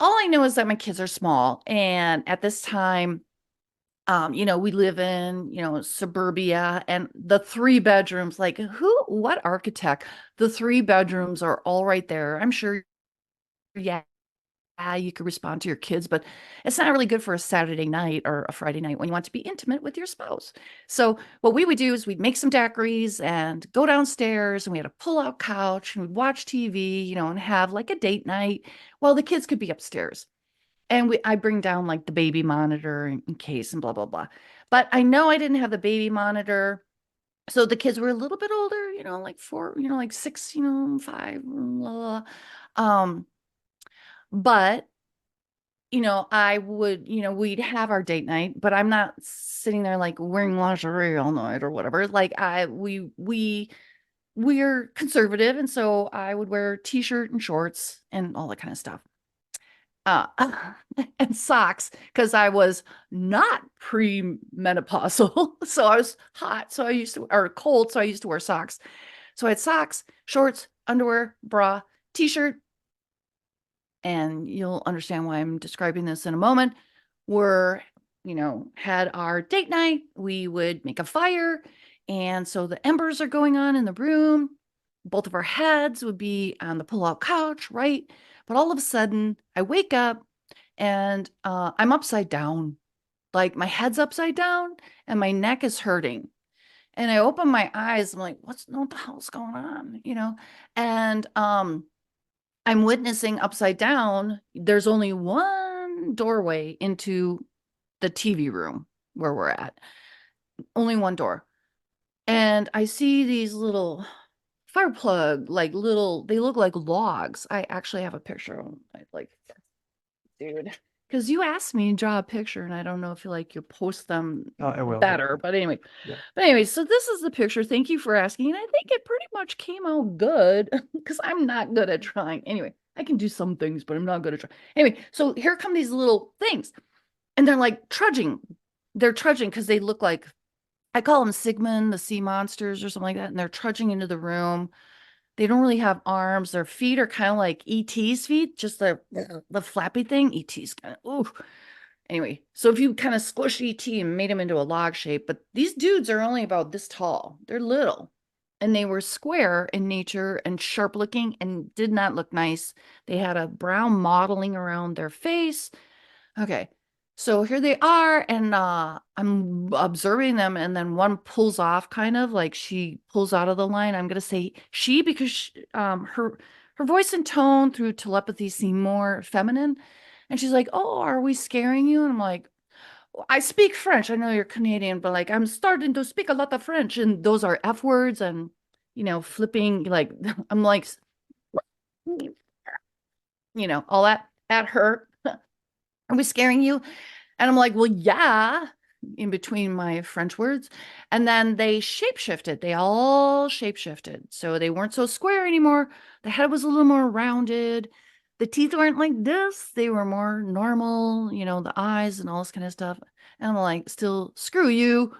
all I know is that my kids are small. And at this time, we live in, suburbia and the 3 bedrooms, like what architect? The 3 bedrooms are all right there. I'm sure, yeah, you could respond to your kids, but it's not really good for a Saturday night or a Friday night when you want to be intimate with your spouse. So what we would do is we'd make some daiquiris and go downstairs and we had a pull-out couch and we'd watch TV, and have like a date night while the kids could be upstairs. And I bring down like the baby monitor in case and blah, blah, blah. But I know I didn't have the baby monitor. So the kids were a little bit older, like 4, like 6, 5, blah, blah. But I would, we'd have our date night, but I'm not sitting there like wearing lingerie all night or whatever. Like we're conservative, and so I would wear t-shirt and shorts and all that kind of stuff. Uh, and socks because I was not premenopausal, so I was hot, so I used to, or cold, so I used to wear socks. So I had socks, shorts, underwear, bra, t-shirt, and you'll understand why I'm describing this in a moment. We're, had our date night. We would make a fire And so the embers are going on in the room. Both of our heads would be on the pull-out couch, right? But all of a sudden, I wake up and I'm upside down. Like my head's upside down and my neck is hurting. And I open my eyes. I'm like, what the hell's going on? And I'm witnessing upside down. There's only one doorway into the TV room where we're at. Only one door. And I see these little fire plug, like they look like logs. I actually have a picture of them. I like, dude, because you asked me to draw a picture and I don't know if you post them I will. better, but anyway. Yeah. But anyway, so this is the picture. Thank you for asking. And I think it pretty much came out good because I'm not good at drawing. Anyway, I can do some things, but I'm not good at drawing. Anyway, so here come these little things and they're like trudging. They're trudging because they look like, I call them Sigmund, the sea monsters or something like that. And they're trudging into the room. They don't really have arms. Their feet are kind of like ET's feet, just the flappy thing. ET's kind of, ooh. Anyway, so if you kind of squish ET and made him into a log shape, but these dudes are only about this tall. They're little. And they were square in nature and sharp looking and did not look nice. They had a brown mottling around their face. Okay. So here they are, and I'm observing them, and then one pulls off, kind of like she pulls out of the line. I'm gonna say she because her voice and tone through telepathy seem more feminine, and she's like, "Oh, are we scaring you?" And I'm like, "I speak French. I know you're Canadian, but like I'm starting to speak a lot of French, and those are F words, and flipping like I'm like, all that at her." Are we scaring you? And I'm like, well, yeah, in between my French words. And then they shapeshifted. They all shapeshifted. So they weren't so square anymore. The head was a little more rounded. The teeth weren't like this. They were more normal, the eyes and all this kind of stuff. And I'm like, still, screw you.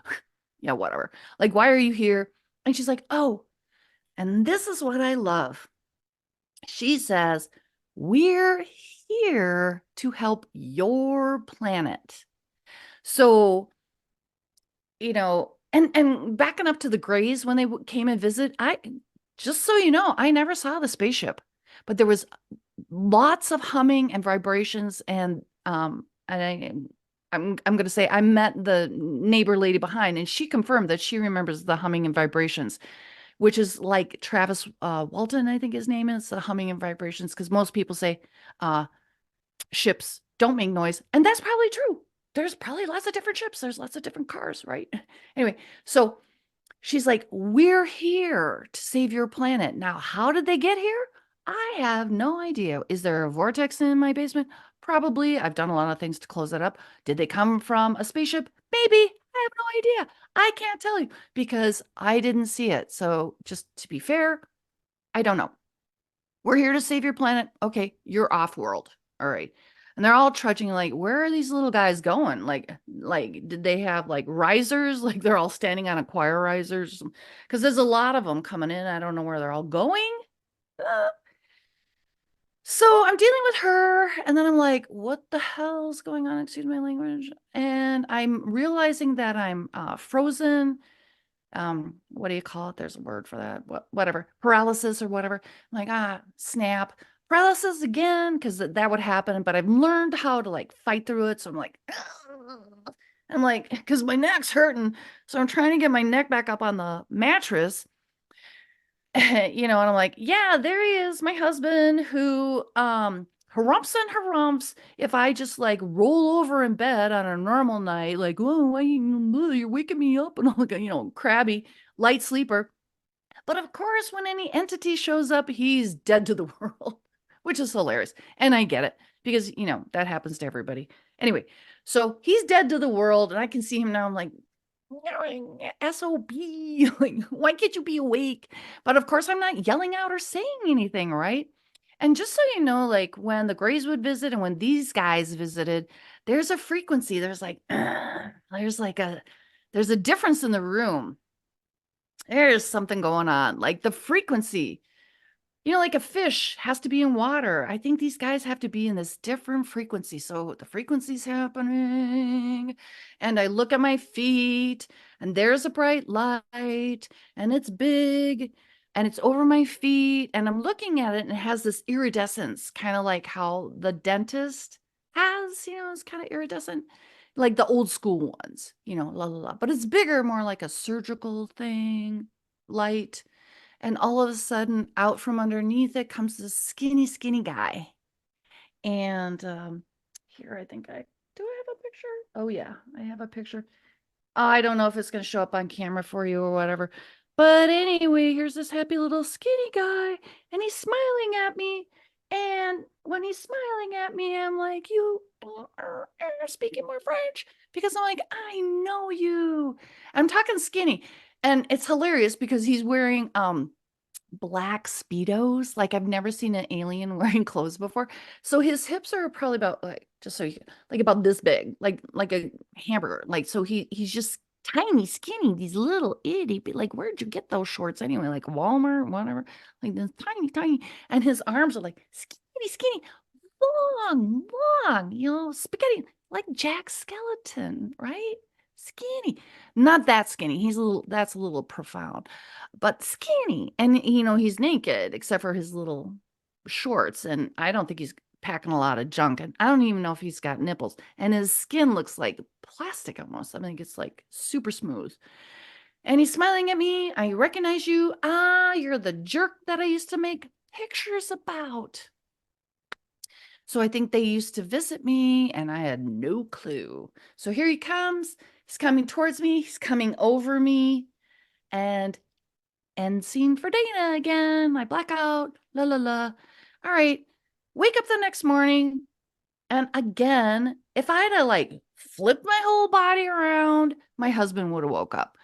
Yeah, whatever. Like, why are you here? And she's like, oh, and this is what I love. She says, we're here to help your planet. So, and backing up to the Greys when they came and visit, just so you know, I never saw the spaceship, but there was lots of humming and vibrations, and I'm going to say I met the neighbor lady behind, and she confirmed that she remembers the humming and vibrations, which is like Travis Walton, I think his name is, the humming and vibrations, because most people say ships don't make noise, and that's probably true. There's probably lots of different ships. There's lots of different cars, right? Anyway, so she's like, we're here to save your planet. Now, how did they get here? I have no idea. Is there a vortex in my basement? Probably. I've done a lot of things to close that up. Did they come from a spaceship? Maybe. I have no idea. I can't tell you because I didn't see it. So just to be fair, I don't know. We're here to save your planet. Okay, you're off world. All right. And they're all trudging like, where are these little guys going? Like did they have like risers? Like they're all standing on a choir risers? Because there's a lot of them coming in. I don't know where they're all going. So I'm dealing with her, and then I'm like, what the hell's going on? Excuse my language. And I'm realizing that I'm frozen. What do you call it? There's a word for that. Whatever. Paralysis or whatever. I'm like, snap. Paralysis again, because that would happen. But I've learned how to like fight through it. So I'm like, because my neck's hurting. So I'm trying to get my neck back up on the mattress. And I'm like, yeah, there he is, my husband, who harumps and harumps if I just like roll over in bed on a normal night, like, oh, why you're waking me up, and all crabby light sleeper. But of course, when any entity shows up, he's dead to the world, which is hilarious. And I get it because that happens to everybody. Anyway, so he's dead to the world, and I can see him now. I'm like, SOB, like, why can't you be awake? But of course, I'm not yelling out or saying anything, right? And just so you know, like when the Greys would visit and when these guys visited, there's a frequency. There's like, there's a difference in the room. There's something going on, like the frequency. Like a fish has to be in water. I think these guys have to be in this different frequency. So the frequency's happening. And I look at my feet and there's a bright light, and it's big, and it's over my feet, and I'm looking at it, and it has this iridescence, kind of like how the dentist has, it's kind of iridescent, like the old school ones, la la la. But it's bigger, more like a surgical thing, light. And all of a sudden, out from underneath it comes this skinny, skinny guy. And here, I think do I have a picture? Oh, yeah, I have a picture. I don't know if it's going to show up on camera for you or whatever. But anyway, here's this happy little skinny guy, and he's smiling at me. And when he's smiling at me, I'm like, you are speaking more French, because I'm like, I know you. I'm talking skinny. And it's hilarious because he's wearing black Speedos. Like, I've never seen an alien wearing clothes before. So his hips are probably about, like, just so you like, about this big, like a hamburger. Like, so he's just tiny, skinny, these little itty, like, where'd you get those shorts anyway? Like Walmart, whatever. Like, this tiny, tiny. And his arms are like skinny, skinny, long, long, spaghetti, like Jack Skeleton, right? Skinny. Not that skinny. That's a little profound, but skinny. And, he's naked except for his little shorts. And I don't think he's packing a lot of junk. And I don't even know if he's got nipples. And his skin looks like plastic almost. I think it's like super smooth. And he's smiling at me. I recognize you. Ah, you're the jerk that I used to make pictures about. So I think they used to visit me, and I had no clue. So here he comes. He's coming towards me. He's coming over me. And end scene for Dana again. I black out. La la la. All right. Wake up the next morning. And again, if I had to like flip my whole body around, my husband would have woke up.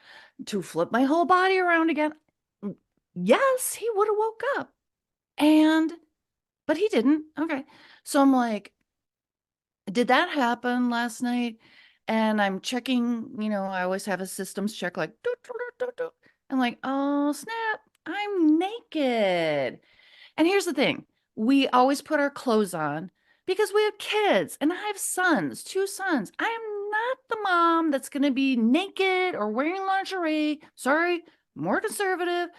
To flip my whole body around again, yes, he would have woke up. But he didn't. Okay. So I'm like, did that happen last night? And I'm checking, I always have a systems check, like, doo, doo, doo, doo, doo. I'm like, oh, snap, I'm naked. And here's the thing, we always put our clothes on because we have kids, and I have sons, 2 sons. I am not the mom that's going to be naked or wearing lingerie. Sorry, more conservative.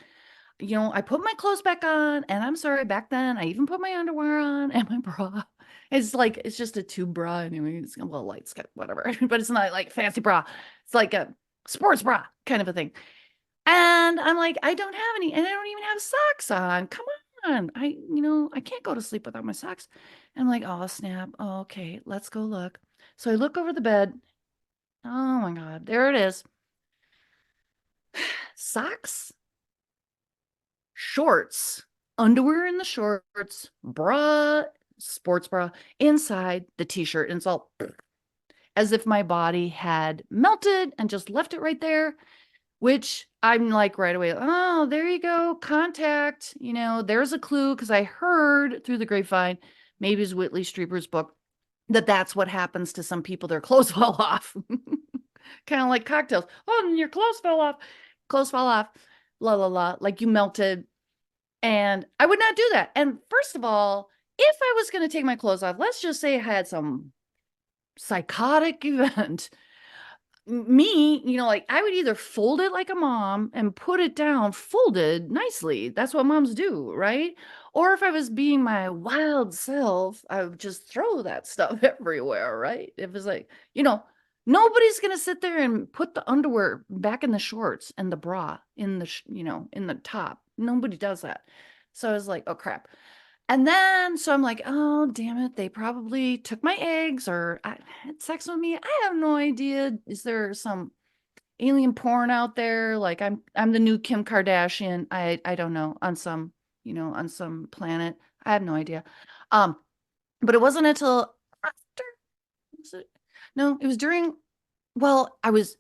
I put my clothes back on, and I'm sorry, back then I even put my underwear on and my bra. It's just a tube bra anyway. It's a little light skirt, whatever, but it's not like fancy bra. It's like a sports bra kind of a thing. And I'm like, I don't have any, and I don't even have socks on. Come on. I can't go to sleep without my socks. And I'm like, oh, snap. Oh, okay, let's go look. So I look over the bed. Oh my God, there it is. Socks, shorts, underwear in the shorts, bra, sports bra inside the t-shirt. And it's all as if my body had melted and just left it right there, which I'm like right away, oh, there you go, contact. There's a clue, because I heard through the grapevine, maybe it's Whitley Strieber's book, that's what happens to some people. Their clothes fall off. Kind of like cocktails. Oh, and your clothes fell off. Clothes fall off. La la la. Like you melted. And I would not do that. And first of all, if I was going to take my clothes off, let's just say I had some psychotic event, me, like I would either fold it like a mom and put it down folded nicely. That's what moms do, right? Or if I was being my wild self, I would just throw that stuff everywhere, right? If it's like, nobody's going to sit there and put the underwear back in the shorts and the bra in the, in the top. Nobody does that. So I was like, oh crap. And then, so I'm like, oh, damn it. They probably took my eggs or had sex with me. I have no idea. Is there some alien porn out there? Like I'm the new Kim Kardashian. I don't know, on some planet. I have no idea. But it wasn't until after, no, it was during, well, I was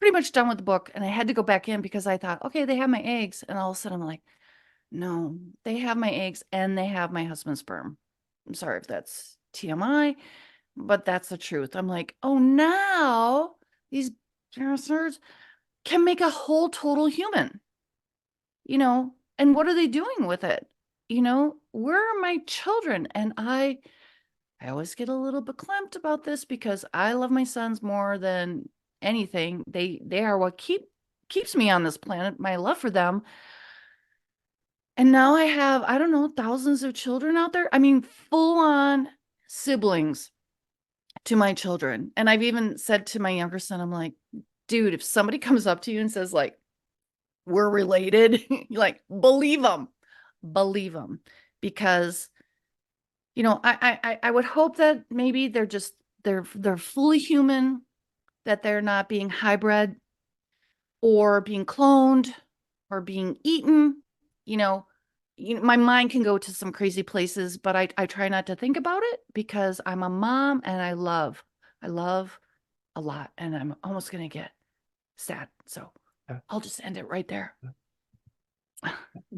pretty much done with the book, and I had to go back in because I thought, okay, they have my eggs. And all of a sudden I'm like, no, they have my eggs and they have my husband's sperm. I'm sorry if that's TMI, but that's the truth. I'm like, oh, now these bastards can make a whole total human, and what are they doing with it? Where are my children? And I always get a little bit clamped about this because I love my sons more than anything. They are what keeps me on this planet, my love for them. And now I have, I don't know, thousands of children out there. I mean, full on siblings to my children. And I've even said to my younger son, I'm like, dude, if somebody comes up to you and says, like, we're related, you're like, believe them, believe them. Because, you know, I would hope that maybe they're fully human, that they're not being hybrid or being cloned or being eaten. You know, my mind can go to some crazy places, but I try not to think about it because I'm a mom and I love a lot, and I'm almost going to get sad. So Yeah. I'll just end it right there.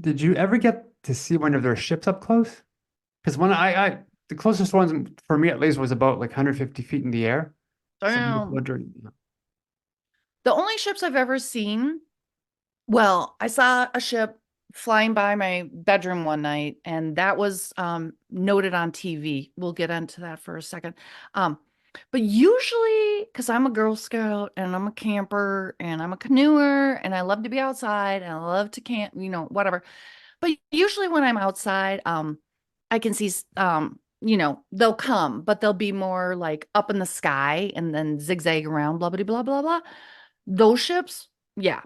Did you ever get to see one of their ships up close? Because when the closest ones for me at least was about like 150 feet in the air. Some of Damn. the The only ships I've ever seen, well, I saw a ship flying by my bedroom one night, and that was noted on TV. We'll get into that for a second. Um, but usually, because I'm a Girl Scout and I'm a camper and I'm a canoeer and I love to be outside and I love to camp, you know, whatever. But usually when I'm outside, I can see, you know, they'll come, but they'll be more like up in the sky and then zigzag around, blah, blah, blah, blah, blah. Those ships, yeah.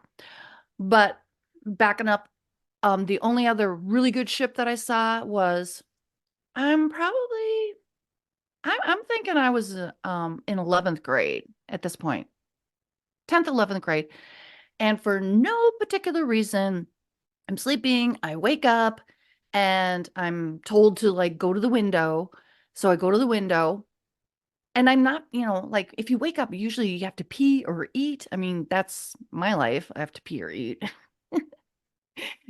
But backing up, the only other really good ship that I saw was I'm probably I'm thinking I was in 11th grade at this point. 10th, 11th grade. And for no particular reason, I'm sleeping, I wake up and I'm told to like go to the window. So I go to the window and I'm not, you know, like if you wake up, usually you have to pee or eat. I mean, that's my life. I have to pee or eat.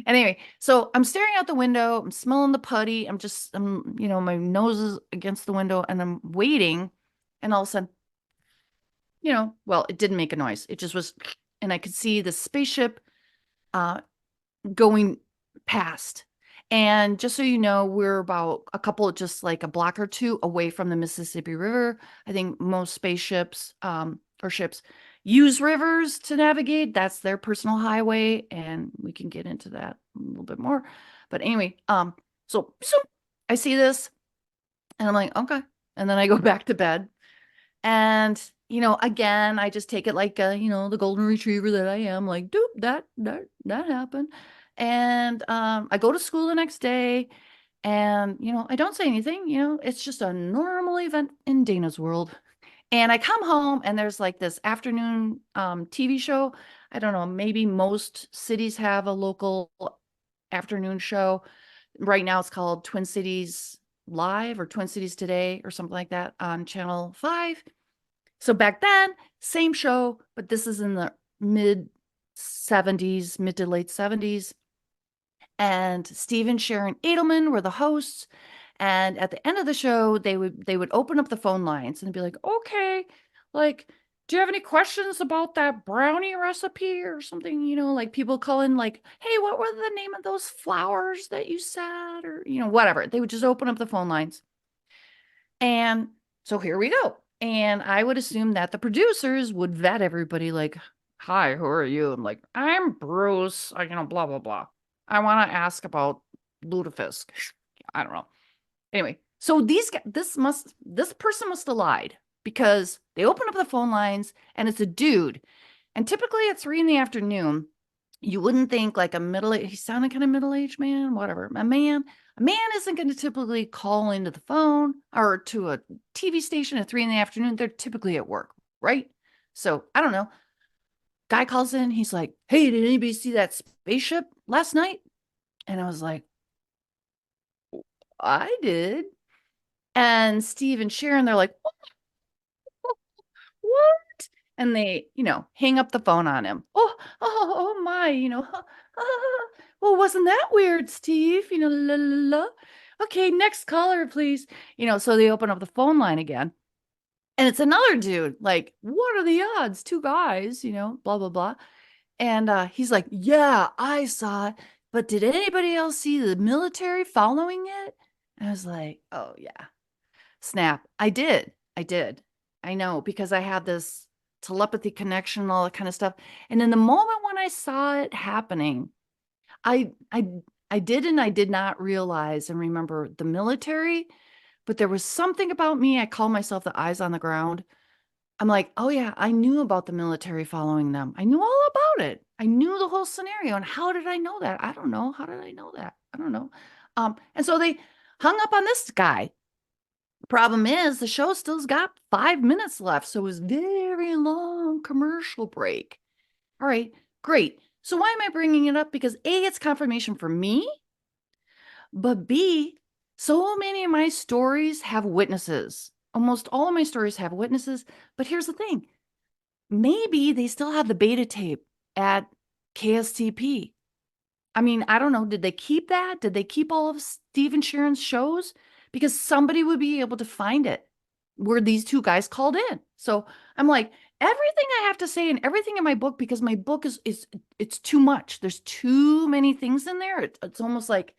Anyway, so I'm staring out the window, I'm smelling the putty, you know, my nose is against the window and I'm waiting. And all of a sudden, you know, well, it didn't make a noise. It just was, and I could see the spaceship uh, going past. And just so you know, we're about a couple, just like a block or two away from the Mississippi River. I think most spaceships or ships use rivers to navigate. That's their personal highway, and we can get into that a little bit more. But anyway, so I see this, and I'm like, okay, and then I go back to bed, and you know, again, I just take it like you know, the golden retriever that I am, like, doop, that happened. And I go to school the next day, and you know, I don't say anything, you know, it's just a normal event in Dana's world. And I come home and there's like this afternoon TV show. I don't know, maybe most cities have a local afternoon show. Right now it's called Twin Cities Live or Twin Cities Today or something like that on Channel 5. So back then, same show, but this is in the mid 70s, mid to late 70s. And Steve and Sharon Edelman were the hosts. And at the end of the show, they would open up the phone lines and be like, okay, like, do you have any questions about that brownie recipe or something? You know, like people call in like, hey, what were the name of those flowers that you said? Or, you know, whatever. They would just open up the phone lines. And so here we go. And I would assume that the producers would vet everybody like, hi, who are you? I'm like, I'm Bruce, you know, blah, blah, blah. I want to ask about lutefisk. I don't know. Anyway, so this person must have lied because they open up the phone lines and it's a dude. And typically at 3 in the afternoon, you wouldn't think like a he sounded kind of middle-aged man, whatever. A man isn't going to typically call into the phone or to a TV station at 3 in the afternoon. They're typically at work, right? So I don't know. Guy calls in, he's like, hey, did anybody see that spaceship last night? And I was like, I did. And Steve and Sharon, they're like, what? And they, you know, hang up the phone on him. Oh my, you know, well, wasn't that weird, Steve? You know, la la la. Okay, next caller, please. You know, so they open up the phone line again. And it's another dude, like, what are the odds? Two guys, you know, blah, blah, blah. And he's like, yeah, I saw it. But did anybody else see the military following it? And I was like, oh, yeah. Snap. I did. I know because I had this telepathy connection and all that kind of stuff. And in the moment when I saw it happening, I I I did and I did not realize and remember the military, but there was something about me. I call myself the eyes on the ground. I'm like, oh yeah, I knew about the military following them. I knew all about it. I knew the whole scenario. And how did I know that? I don't know. How did I know that? I don't know. And so they hung up on this guy. Problem is, the show still's got 5 minutes left, so it was very long commercial break. All right, great. So why am I bringing it up? Because A, it's confirmation for me, but B, so many of my stories have witnesses. Almost all of my stories have witnesses. But here's the thing. Maybe they still have the beta tape at KSTP. I mean, I don't know. Did they keep that? Did they keep all of Steve and Sharon's shows? Because somebody would be able to find it where these two guys called in. So I'm like, everything I have to say and everything in my book, because my book is it's too much. There's too many things in there. It's almost like,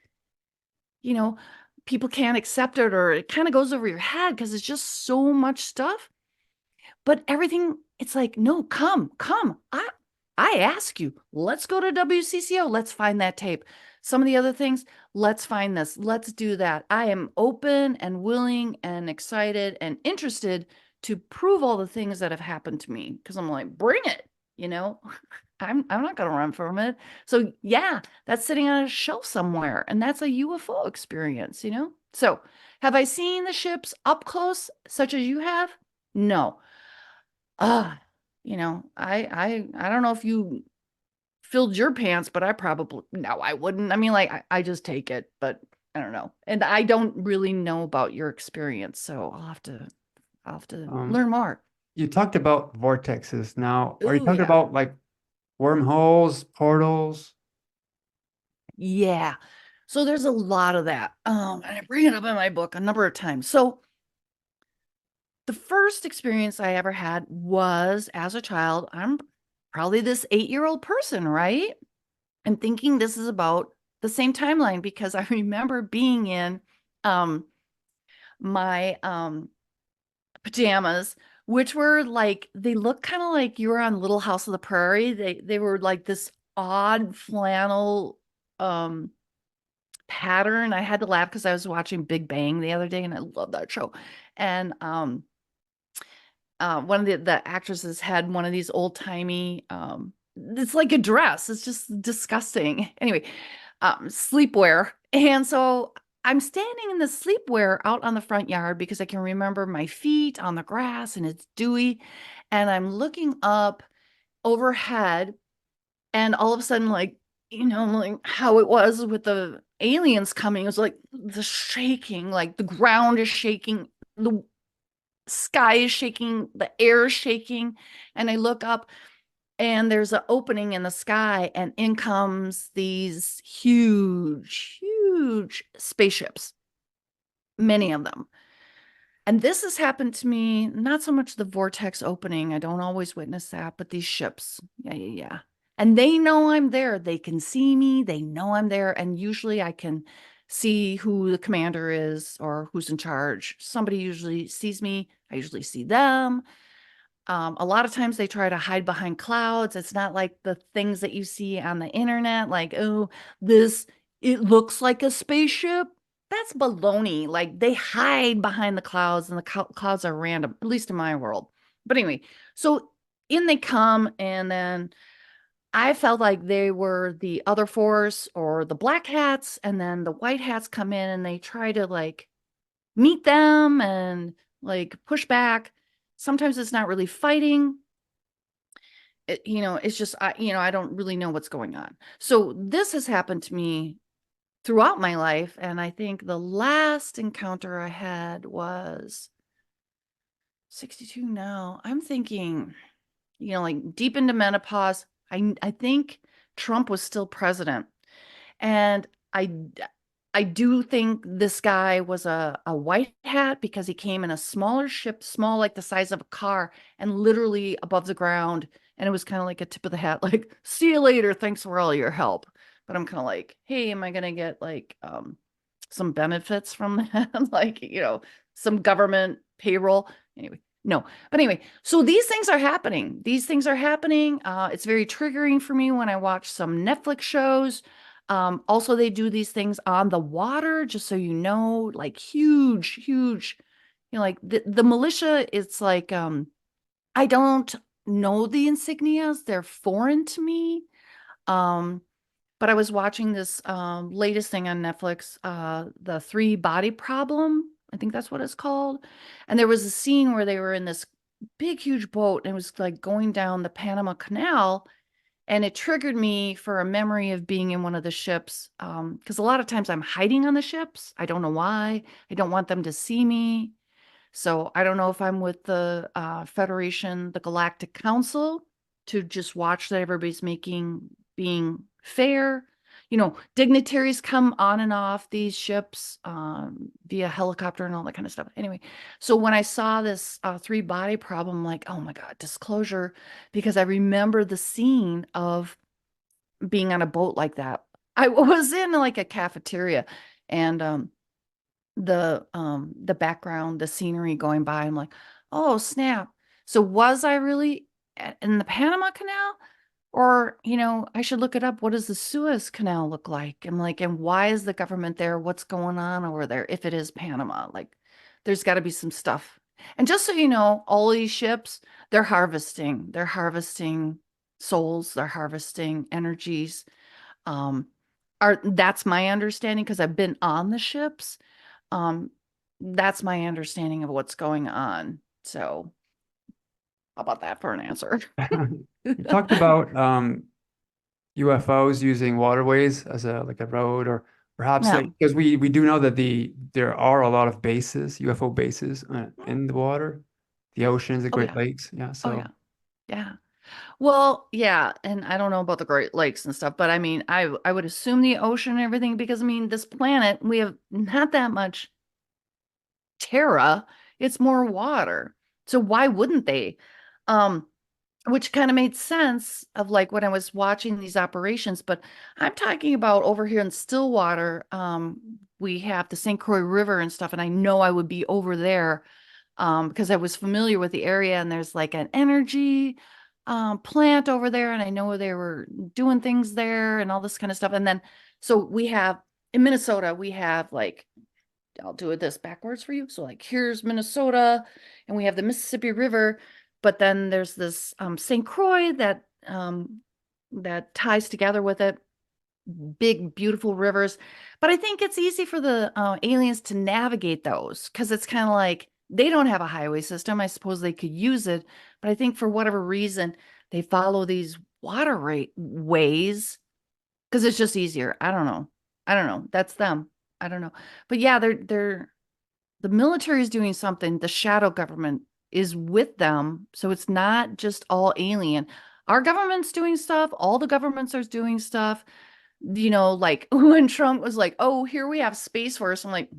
you know, people can't accept it, or it kind of goes over your head because it's just so much stuff. But everything, it's like, no, come. I ask you, let's go to WCCO. Let's find that tape. Some of the other things, let's find this. Let's do that. I am open and willing and excited and interested to prove all the things that have happened to me. Because I'm like, bring it, you know? I'm not gonna run from it. So yeah, that's sitting on a shelf somewhere. And that's a UFO experience, you know? So have I seen the ships up close, such as you have? No. You know, I don't know if you filled your pants, but I probably, no, I wouldn't. I mean, like I just take it, but I don't know. And I don't really know about your experience, so I'll have to Um, learn more. you talked about vortexes. Now, are you Oh talking yeah. about like wormholes, portals? Yeah. So there's a lot of that. And I bring it up in my book a number of times. So the first experience I ever had was as a child. I'm probably this 8-year-old person, right? And thinking this is about the same timeline because I remember being in um my pajamas, which were like, they look kind of like you were on Little House of the Prairie. They were like this odd flannel um pattern. I had to laugh because I was watching Big Bang the other day and I love that show. And one of the actresses had one of these old timey it's like a dress. It's just disgusting. Anyway, sleepwear. And so I'm standing in the sleepwear out on the front yard because I can remember my feet on the grass and it's dewy. And I'm looking up overhead, and all of a sudden, like, like how it was with the aliens coming, it was like the shaking, like the ground is shaking, the sky is shaking, the air is shaking. And I look up and there's an opening in the sky, and in comes these huge spaceships, many of them. And this has happened to me, not so much the vortex opening. I don't always witness that, but these ships. Yeah. And they know I'm there. They can see me. They know I'm there. And usually I can see who the commander is or who's in charge. Somebody usually sees me. I usually see them. A lot of times they try to hide behind clouds. It's not like the things that you see on the internet, like, oh, it looks like a spaceship. That's baloney. Like they hide behind the clouds, and the clouds are random, at least in my world. But anyway, so in they come, and then I felt like they were the other force or the black hats, and then the white hats come in and they try to like meet them and like push back. Sometimes it's not really fighting. It's just I don't really know what's going on. So this has happened to me throughout my life, and I think the last encounter I had was 62 now. I'm thinking, like deep into menopause. I think Trump was still president, and I do think this guy was a white hat because he came in a smaller ship, small like the size of a car, and literally above the ground. And it was kind of like a tip of the hat, like, see you later. Thanks for all your help. But I'm kind of like, hey, am I gonna get like some benefits from that? Like, some government payroll. Anyway, No. But anyway, so these things are happening. These things are happening. It's very triggering for me when I watch some Netflix shows. Also, they do these things on the water, just so you know, like huge, huge, like the militia, it's like I don't know the insignias. They're foreign to me. Um, but I was watching this latest thing on Netflix, the three body problem. I think that's what it's called. And there was a scene where they were in this big, huge boat and it was like going down the Panama Canal. And it triggered me for a memory of being in one of the ships. Because a lot of times I'm hiding on the ships. I don't know why. I don't want them to see me. So I don't know if I'm with the Federation, the Galactic Council, to just watch that everybody's being fair. Dignitaries come on and off these ships via helicopter and all that kind of stuff. Anyway, so when I saw this three body problem, I'm like, oh my God, disclosure, because I remember the scene of being on a boat like that. I was in like a cafeteria and the background, the scenery going by. I'm like, oh snap. So was I really in the Panama Canal? Or, I should look it up. What does the Suez Canal look like? I'm like, and why is the government there? What's going on over there? If it is Panama, like there's got to be some stuff. And just so you know, all these ships, they're harvesting. They're harvesting souls, they're harvesting energies. Um, that's my understanding because I've been on the ships. Um, that's my understanding of what's going on. So, how about that for an answer? You talked about UFOs using waterways as a like a road, or perhaps Yeah. like because we do know that there are a lot of bases, UFO bases in the water, the oceans, the Oh Great yeah. Lakes. Yeah, Oh so yeah. Yeah. Well, yeah, and I don't know about the Great Lakes and stuff, but I mean, I would assume the ocean and everything because I mean, this planet, we have not that much terra, it's more water. So why wouldn't they? Um, which kind of made sense of like when I was watching these operations, but I'm talking about over here in Stillwater, we have the St. Croix River and stuff, and I know I would be over there because I was familiar with the area and there's like an energy plant over there, and I know they were doing things there and all this kind of stuff. And then, so we have in Minnesota, we have like, I'll do this backwards for you. So, like, here's Minnesota, and we have the Mississippi River, but then there's this St. Croix that ties together with it. Big, beautiful rivers. But I think it's easy for the aliens to navigate those because it's kind of like they don't have a highway system. I suppose they could use it, but I think for whatever reason, they follow these ways because it's just easier. I don't know. I don't know. That's them. I don't know. But yeah, they're the military is doing something. The shadow government is with them. So it's not just all alien. Our government's doing stuff. All the governments are doing stuff. Like when Trump was like, oh, here we have Space Force. I'm like,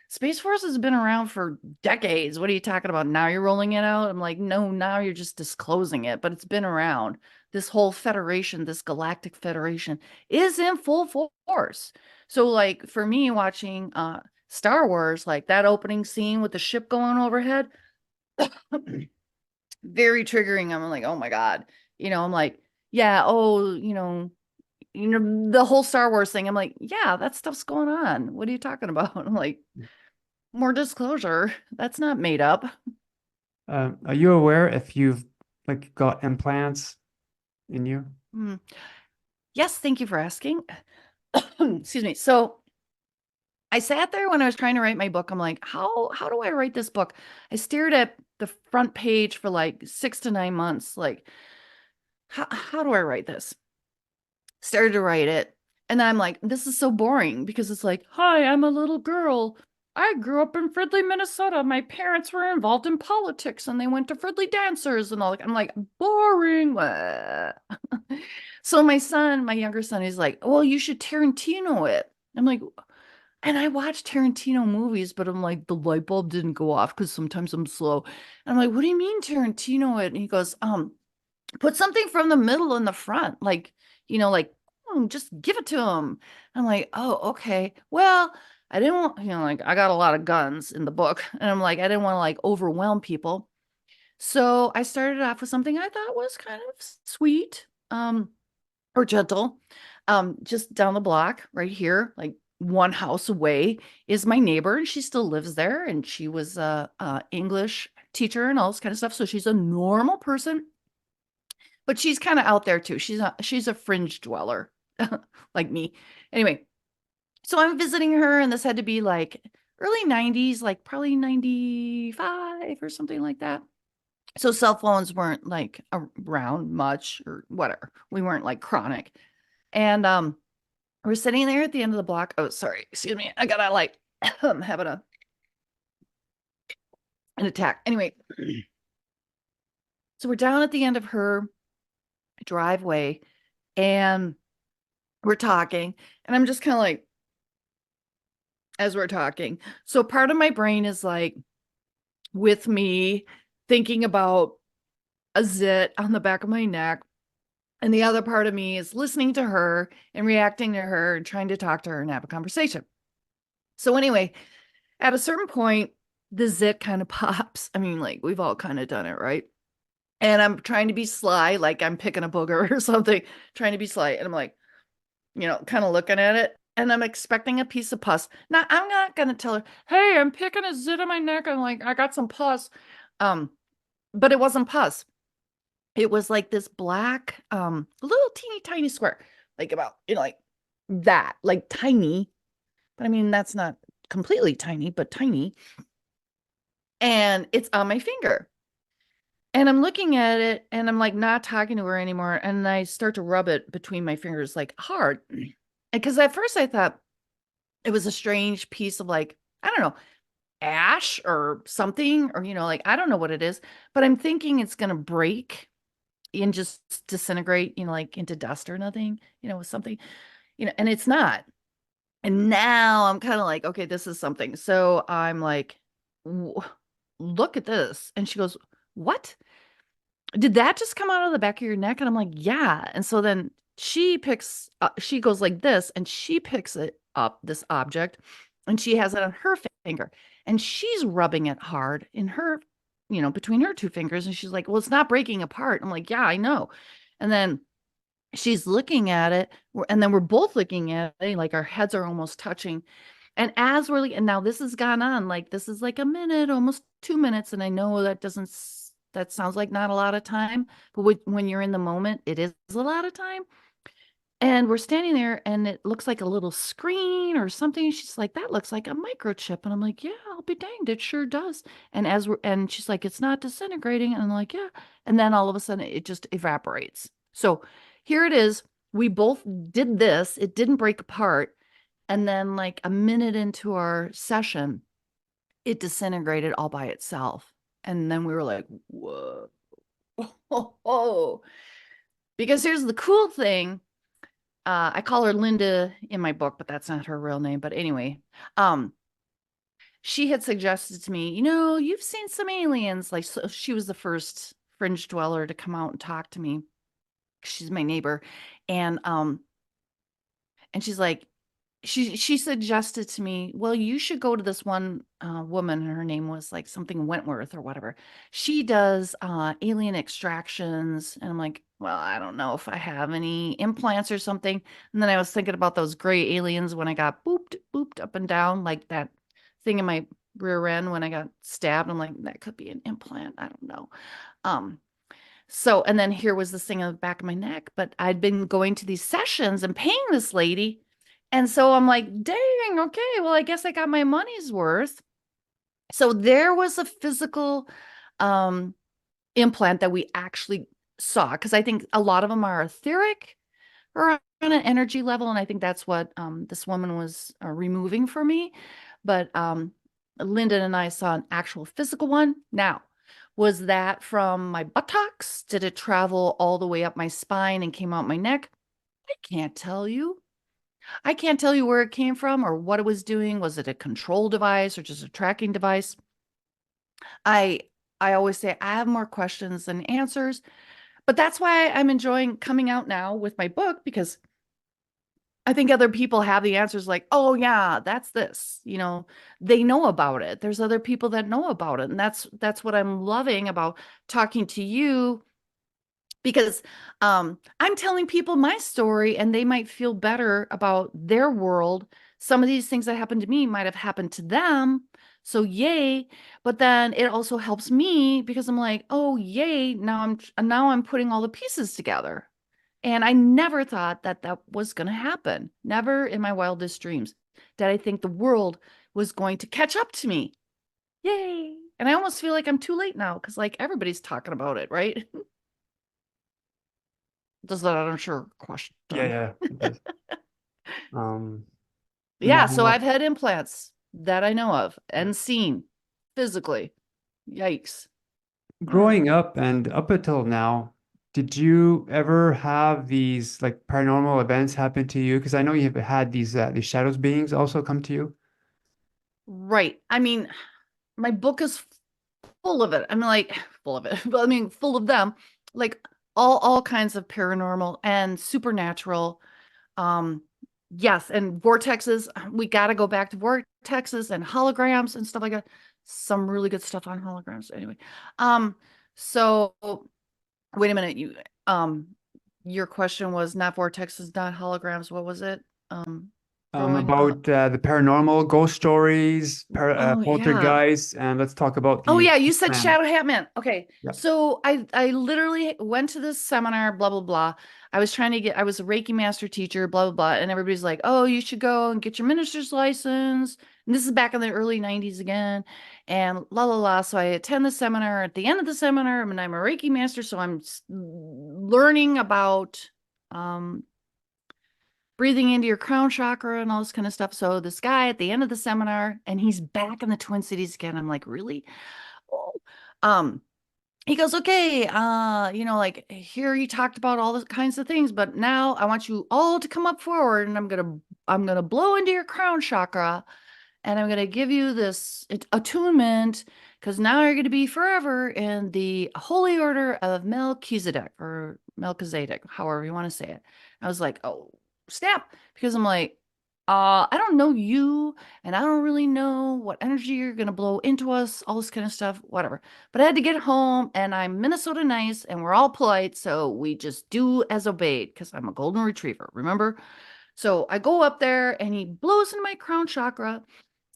Space Force has been around for decades. What are you talking about? Now you're rolling it out? I'm like, no, now you're just disclosing it, but it's been around. This whole federation, this galactic federation is in full force. So like for me watching Star Wars, like that opening scene with the ship going overhead, very triggering. I'm like, oh my God. I'm like, yeah, oh, the whole Star Wars thing. I'm like, yeah, that stuff's going on. What are you talking about? I'm like, more disclosure. That's not made up. are you aware if you've like got implants in you? Mm. Yes, thank you for asking. Excuse me. So I sat there when I was trying to write my book. I'm like, how do I write this book? I stared at the front page for like 6 to 9 months. Like, how do I write this? Started to write it. And I'm like, this is so boring because it's like, hi, I'm a little girl. I grew up in Fridley, Minnesota. My parents were involved in politics and they went to Fridley dancers and all that. I'm like, boring. So my younger son, is like, well, you should Tarantino it. I'm like, and I watch Tarantino movies, but I'm like, the light bulb didn't go off because sometimes I'm slow. And I'm like, what do you mean Tarantino it? And he goes, put something from the middle and the front, like, like, just give it to him. I'm like, oh, okay. Well, I didn't want, like I got a lot of guns in the book, and I'm like, I didn't want to like overwhelm people. So I started off with something I thought was kind of sweet, or gentle. Just down the block right here, like one house away, is my neighbor, and she still lives there. And she was a English teacher and all this kind of stuff. So she's a normal person, but she's kind of out there too. She's a fringe dweller like me. Anyway, so I'm visiting her, and this had to be like early 90s, like probably 95 or something like that. So cell phones weren't like around much or whatever. We weren't like chronic. And we're sitting there at the end of the block. Oh, sorry, excuse me. I gotta like I'm having an attack. Anyway, so we're down at the end of her driveway, and we're talking, and I'm just kind of like, as we're talking. So part of my brain is like with me thinking about a zit on the back of my neck. And the other part of me is listening to her and reacting to her and trying to talk to her and have a conversation. So anyway, at a certain point, the zit kind of pops. I mean, like we've all kind of done it, right? And I'm trying to be sly, like I'm picking a booger or something, trying to be sly. And I'm like, kind of looking at it. And I'm expecting a piece of pus. Now, I'm not going to tell her, hey, I'm picking a zit on my neck. I'm like, I got some pus. Um, but it wasn't pus. It was like this black, little teeny tiny square, like about, like that, like tiny. But I mean, that's not completely tiny, but tiny. And it's on my finger. And I'm looking at it, and I'm like not talking to her anymore. And I start to rub it between my fingers like hard. Because at first I thought it was a strange piece of like, I don't know, ash or something, or, like, I don't know what it is, but I'm thinking it's going to break and just disintegrate, like into dust or nothing, with something, and it's not. And now I'm kind of like, okay, this is something. So I'm like, look at this. And she goes, what? Did that just come out of the back of your neck? And I'm like, yeah. And so then she goes like this, and she picks it up, this object, and she has it on her finger, and she's rubbing it hard in her, between her two fingers. And she's like, well, it's not breaking apart. I'm like, yeah, I know. And then she's looking at it, and then we're both looking at it, like our heads are almost touching. And as we're and now this has gone on, like this is like a minute, almost 2 minutes. And I know that sounds like not a lot of time, but when you're in the moment, it is a lot of time. And we're standing there, and it looks like a little screen or something. She's like, that looks like a microchip. And I'm like, yeah, I'll be danged, it sure does. And she's like, it's not disintegrating. And I'm like, yeah. And then all of a sudden it just evaporates. So here it is. We both did this. It didn't break apart. And then like a minute into our session, it disintegrated all by itself. And then we were like, whoa. Because here's the cool thing. I call her Linda in my book, but that's not her real name. But anyway, she had suggested to me, you've seen some aliens. Like, so she was the first fringe dweller to come out and talk to me. She's my neighbor. And she's like, she suggested to me, well, you should go to this one woman. Her name was like something Wentworth or whatever. She does alien extractions. And I'm like, well, I don't know if I have any implants or something. And then I was thinking about those gray aliens when I got booped up and down, like that thing in my rear end when I got stabbed. I'm like, that could be an implant. I don't know. Um, so, and then here was this thing on the back of my neck, but I'd been going to these sessions and paying this lady. And so I'm like, dang, okay, well, I guess I got my money's worth. So there was a physical implant that we actually saw, because I think a lot of them are etheric or on an energy level. And I think that's what this woman was removing for me. But Lyndon and I saw an actual physical one. Now, was that from my buttocks? Did it travel all the way up my spine and came out my neck? I can't tell you. I can't tell you where it came from or what it was doing. Was it a control device or just a tracking device? I I always say I have more questions than answers, but that's why I'm enjoying coming out now with my book, because I think other people have the answers like, oh yeah, that's this, they know about it. There's other people that know about it. And that's what I'm loving about talking to you, because I'm telling people my story and they might feel better about their world. Some of these things that happened to me might have happened to them. So yay. But then it also helps me because I'm like, oh yay, now I'm putting all the pieces together. And I never thought that that was going to happen. Never in my wildest dreams did I think the world was going to catch up to me. Yay. And I almost feel like I'm too late now because like everybody's talking about it, right? Does that answer your Yeah, question? yeah, it does. Um, Yeah, so now I've had implants that I know of and seen physically. Yikes. growing up and up until now, did you ever have these like paranormal events happen to you? Because I know you've had these shadows beings also come to you. Right. I mean, my book is full of it. I'm like full of it, but I mean full of them. Like all kinds of paranormal and supernatural. Um, yes, and vortexes. We got to go back to vortexes and holograms and stuff like that. Some really good stuff on holograms. Anyway, so wait a minute. Um, your question was not vortexes, not holograms. What was it? Growing up. About the paranormal ghost stories, Oh yeah. poltergeists, and let's talk about Oh the yeah, you said plan. Shadow Hatman. Okay. Yeah. So I literally went to this seminar, blah blah blah. I was a Reiki master teacher, blah blah blah, and everybody's like, "Oh, you should go and get your minister's license." And this is back in the early 90s again. And la la la. So I attend the seminar. At the end of the seminar, I mean, I'm a Reiki master, so I'm learning about um breathing into your crown chakra and all this kind of stuff. So this guy at the end of the seminar, and he's back in the Twin Cities again. I'm like, really? Oh. Um, he goes, okay, like here you talked about all the kinds of things, but now I want you all to come up forward and I'm gonna blow into your crown chakra and I'm gonna give you this attunement because now you're gonna be forever in the holy order of Melchizedek or Melchizedek, however you want to say it. I was like, oh, snap, because I'm like, I don't know you, and I don't really know what energy you're gonna blow into us, all this kind of stuff, whatever. But I had to get home, and I'm Minnesota nice, and we're all polite, so we just do as obeyed, because I'm a golden retriever, remember? So I go up there, and he blows into my crown chakra,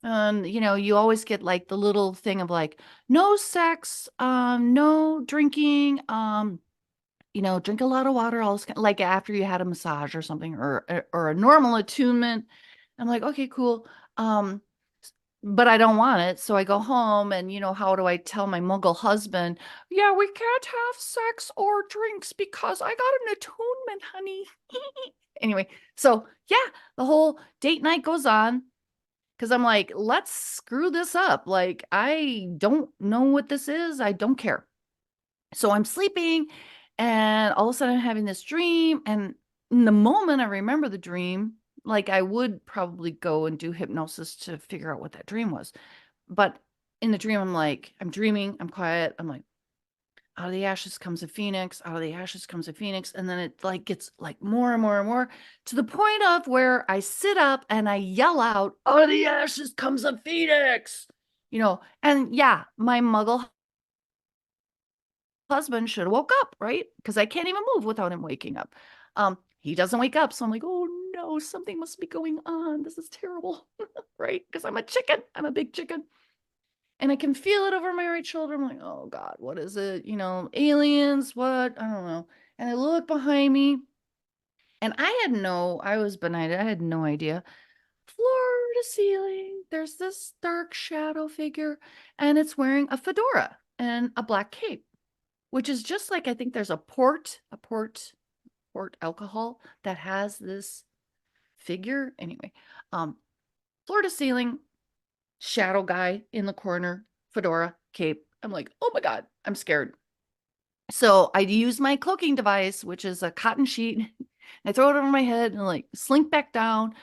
and you always get like the little thing of like, no sex, no drinking, drink a lot of water, all this like after you had a massage or something, or a normal attunement. I'm like, okay, cool. Um, but I don't want it. So I go home and how do I tell my Muggle husband, yeah, we can't have sex or drinks because I got an attunement, honey. Anyway, so yeah, the whole date night goes on because I'm like, let's screw this up. Like, I don't know what this is. I don't care. So I'm sleeping and all of a sudden I'm having this dream. And in the moment I remember the dream, like I would probably go and do hypnosis to figure out what that dream was. But in the dream, I'm like, I'm dreaming, I'm quiet. I'm like, out of the ashes comes a phoenix, out of the ashes comes a phoenix. And then it like gets like more and more and more to the point of where I sit up and I yell out, out of the ashes comes a phoenix, and yeah, my muggle husband should have woke up, right? Because I can't even move without him waking up. He doesn't wake up. So I'm like, oh no, something must be going on. This is terrible, right? Because I'm a chicken. I'm a big chicken. And I can feel it over my right shoulder. I'm like, oh God, what is it? Aliens, what? I don't know. And I look behind me and I was benighted. I had no idea. Floor to ceiling, there's this dark shadow figure and it's wearing a fedora and a black cape, which is just like I think there's a port alcohol that has this figure. Anyway, um, floor to ceiling, shadow guy in the corner, fedora, cape. I'm like, oh my God, I'm scared. So I use my cloaking device, which is a cotton sheet. I throw it over my head and like slink back down.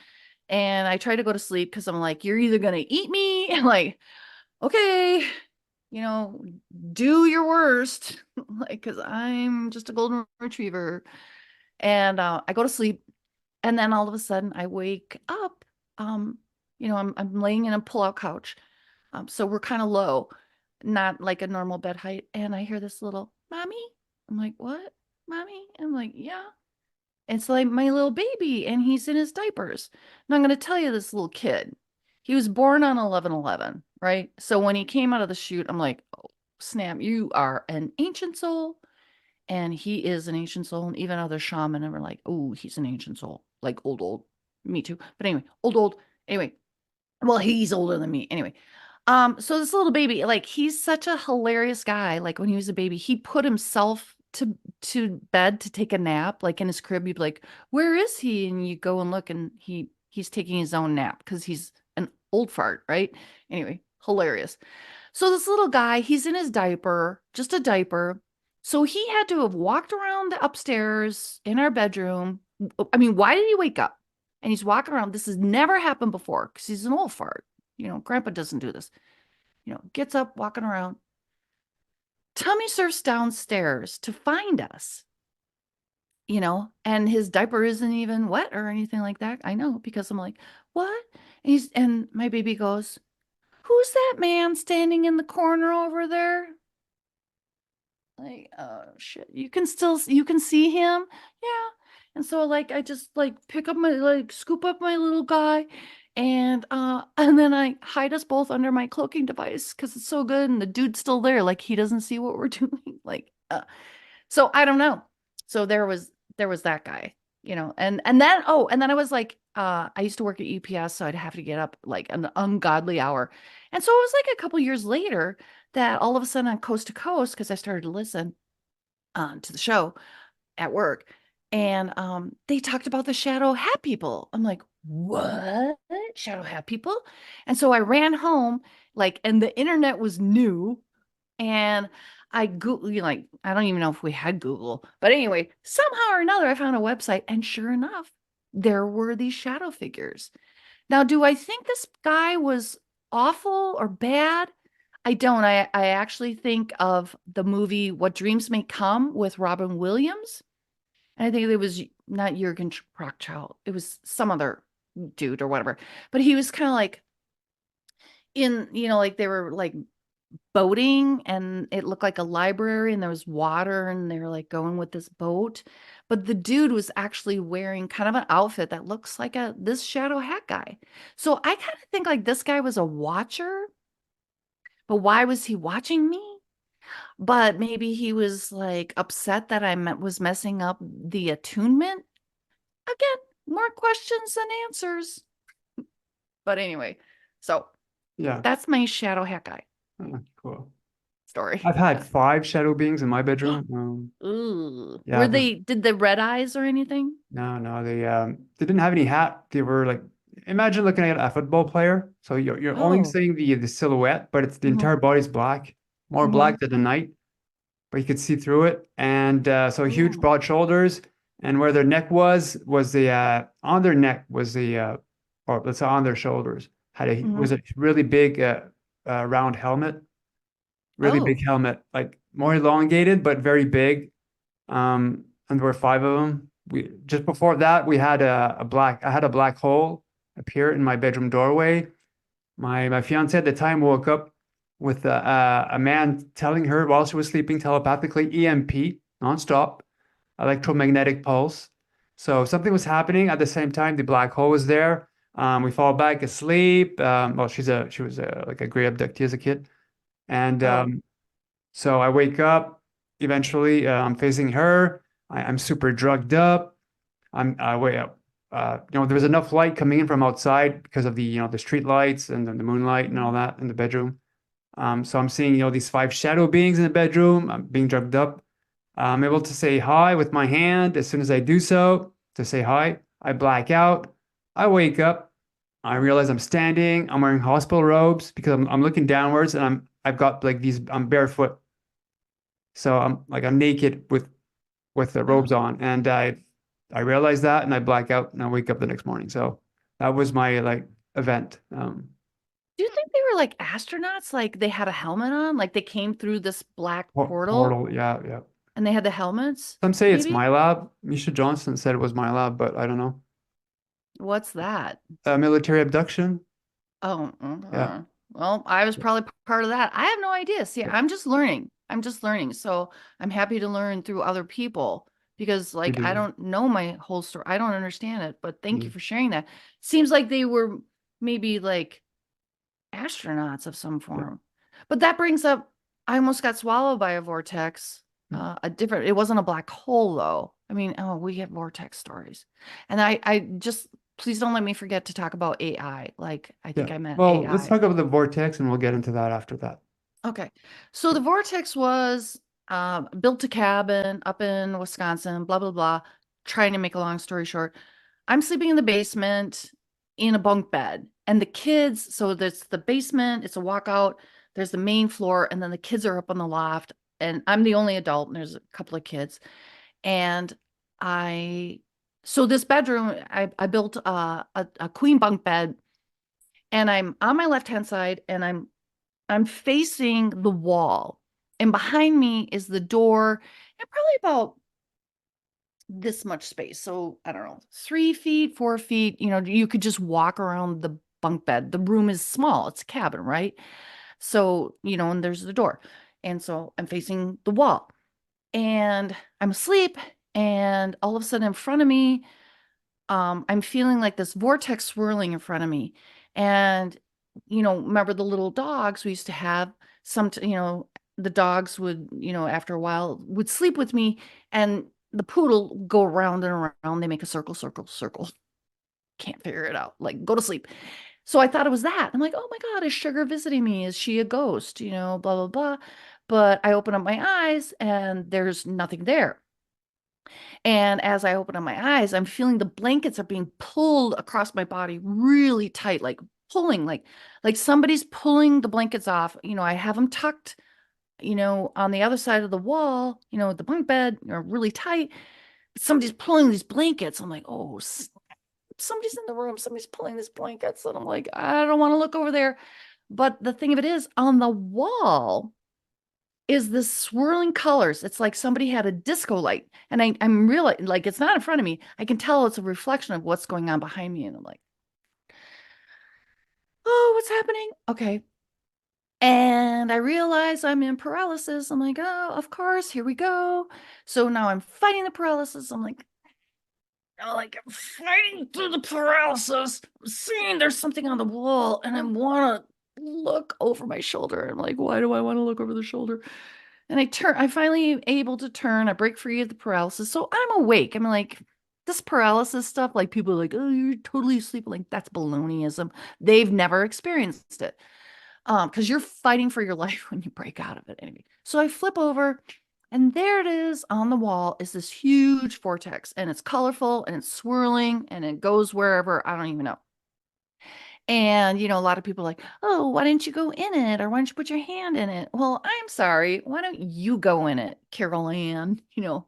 And I try to go to sleep because I'm like, you're either gonna eat me, and like, okay, you know, do your worst, like, because I'm just a golden retriever. And I go to sleep And then all of a sudden I wake up. I'm laying in a pull-out couch. So we're kind of low, not like a normal bed height. And I hear this little mommy. I'm like, what? Mommy? I'm like, yeah. It's like my little baby, and he's in his diapers. And I'm going to tell you this little kid. He was born on 11/11, right? So when he came out of the chute, I'm like, oh, snap, you are an ancient soul. And he is an ancient soul. And even other shaman are like, oh, he's an ancient soul. Like old, old. Me too. But anyway, old, old. Anyway, well, he's older than me. Anyway, so this little baby, like he's such a hilarious guy. Like when he was a baby, he put himself to bed to take a nap, like in his crib. You'd be like, "Where is he?" And you go and look, and he's taking his own nap because he's an old fart, right? Anyway, hilarious. So this little guy, he's in his diaper, just a diaper. So he had to have walked around the upstairs in our bedroom. I mean, why did he wake up? And he's walking around. This has never happened before because he's an old fart. Grandpa doesn't do this. Gets up, walking around. Tummy surfs downstairs to find us, and his diaper isn't even wet or anything like that. I know because I'm like, what? And my baby goes, who's that man standing in the corner over there? Like, oh shit, you can see him. Yeah. And so like I just like scoop up my little guy, and then I hide us both under my cloaking device because it's so good, and the dude's still there, like he doesn't see what we're doing. So I don't know. So there was that guy, and then I was like, I used to work at UPS, so I'd have to get up like an ungodly hour. And so it was like a couple years later that all of a sudden on Coast to Coast, because I started to listen to the show at work, and they talked about the Shadow Hat people. I'm like, what? Shadow Hat people? And so I ran home, like, and the internet was new, and I Google, like, I don't even know if we had Google, but anyway, somehow or another, I found a website, and sure enough, there were these shadow figures. Now, do I think this guy was awful or bad? I don't. I actually think of the movie What Dreams May Come with Robin Williams. And I think it was not Jurgen Prochnow. It was some other dude or whatever. But he was kind of like like they were like boating, and it looked like a library, and there was water, and they were like going with this boat. But the dude was actually wearing kind of an outfit that looks like this shadow hat guy. So I kind of think like this guy was a watcher, but why was he watching me? But maybe he was like upset that was messing up the attunement. Again, more questions than answers. But anyway, so Yeah. that's my shadow hat guy Cool. story. I've had 5 shadow beings in my bedroom. Ooh. Yeah, Did the red eyes or anything? no, they didn't have any hat. They were like, imagine looking at a football player. So you're only Oh. seeing the silhouette, but it's the Mm-hmm. entire body's black, more Mm-hmm. black than the night, but you could see through it. And so huge, Oh. broad shoulders, and where their neck was the on their neck was or let's say on their shoulders Mm-hmm. was a really big round helmet, really Oh. big helmet, like more elongated but very big. And there were 5 of them. We just before that we had I had a black hole appear in my bedroom doorway. My fiance at the time woke up with a man telling her while she was sleeping telepathically EMP nonstop, electromagnetic pulse. So something was happening at the same time. The black hole was there. We fall back asleep. Well, she was like a gray abductee as a kid, and Oh. so I wake up. Eventually, I'm facing her. I'm super drugged up. I wake up. There was enough light coming in from outside because of the street lights and then the moonlight and all that in the bedroom. So I'm seeing, these 5 shadow beings in the bedroom. I'm being drugged up. I'm able to say hi with my hand. As soon as I do so, to say hi, I black out. I wake up. I realize I'm standing. I'm wearing hospital robes because I'm looking downwards, and I've got like I'm barefoot. So I'm naked with the robes Oh. on, and I realize that, and I black out, and I wake up the next morning. So that was my like event. Do you think they were like astronauts? Like they had a helmet on? Like they came through this black portal Portal, yeah, yeah. and they had the helmets, Some say it's maybe? my lab. Misha Johnson said it was my lab, but I don't know. What's that? Military abduction. Oh, Yeah. well, I was probably part of that. I have no idea. See, I'm just learning. I'm just learning. So I'm happy to learn through other people because, We like, I do. don't know my whole story. I don't understand it, but thank you Mm. for sharing that. Seems like they were maybe like astronauts of some Yeah. form. But that brings up, I almost got swallowed by a vortex. Mm. It wasn't a black hole though. I mean, oh, we have vortex stories. And I just, please don't let me forget to talk about AI. Like, I Yeah. think I meant Well, let's AI. talk about the vortex and we'll get into that after that. Okay. So the vortex was built a cabin up in Wisconsin, blah, blah, blah. Trying to make a long story short, I'm sleeping in the basement in a bunk bed. And the kids, so there's the basement, it's a walkout, there's the main floor, and then the kids are up on the loft. And I'm the only adult, and there's a couple of kids. And I, so this bedroom, I built a queen bunk bed, and I'm on my left hand side, and I'm facing the wall. And behind me is the door, and probably about this much space. So I don't know, 3 feet, 4 feet, you could just walk around the bunk bed. The room is small, it's a cabin, right? So, and there's the door. And so I'm facing the wall and I'm asleep. And all of a sudden in front of me, I'm feeling like this vortex swirling in front of me. And, remember the little dogs we used to have? The dogs would, after a while would sleep with me and the poodle go around and around. They make a circle, circle, circle. Can't figure it out. Like, go to sleep. So I thought it was that. I'm like, oh my God, is Sugar visiting me? Is she a ghost? Blah, blah, blah. But I open up my eyes and there's nothing there. And as I open up my eyes, I'm feeling the blankets are being pulled across my body really tight, like pulling, like somebody's pulling the blankets off. I have them tucked, on the other side of the wall, the bunk bed, really tight. Somebody's pulling these blankets. I'm like, oh, somebody's in the room. Somebody's pulling these blankets. And I'm like, I don't want to look over there. But the thing of it is, on the wall is this swirling colors. It's like somebody had a disco light. And I'm really like, it's not in front of me. I can tell it's a reflection of what's going on behind me. And I'm like, oh, what's happening? Okay. And I realize I'm in paralysis. I'm like, oh, of course, here we go. So now I'm fighting the paralysis. I'm fighting through the paralysis. I'm seeing there's something on the wall, and I want to look over my shoulder. I'm like, why do I want to look over the shoulder? And I finally am able to turn. I break free of the paralysis. So I'm awake. I'm like, this paralysis stuff, like people are like, oh, you're totally asleep. I'm like, that's baloneyism. They've never experienced it. Because you're fighting for your life when you break out of it anyway. So I flip over, and there it is on the wall is this huge vortex, and it's colorful and it's swirling and it goes wherever I don't even know. And a lot of people are like, oh, why didn't you go in it? Or why don't you put your hand in it? Well, I'm sorry. Why don't you go in it, Carol Ann? Carol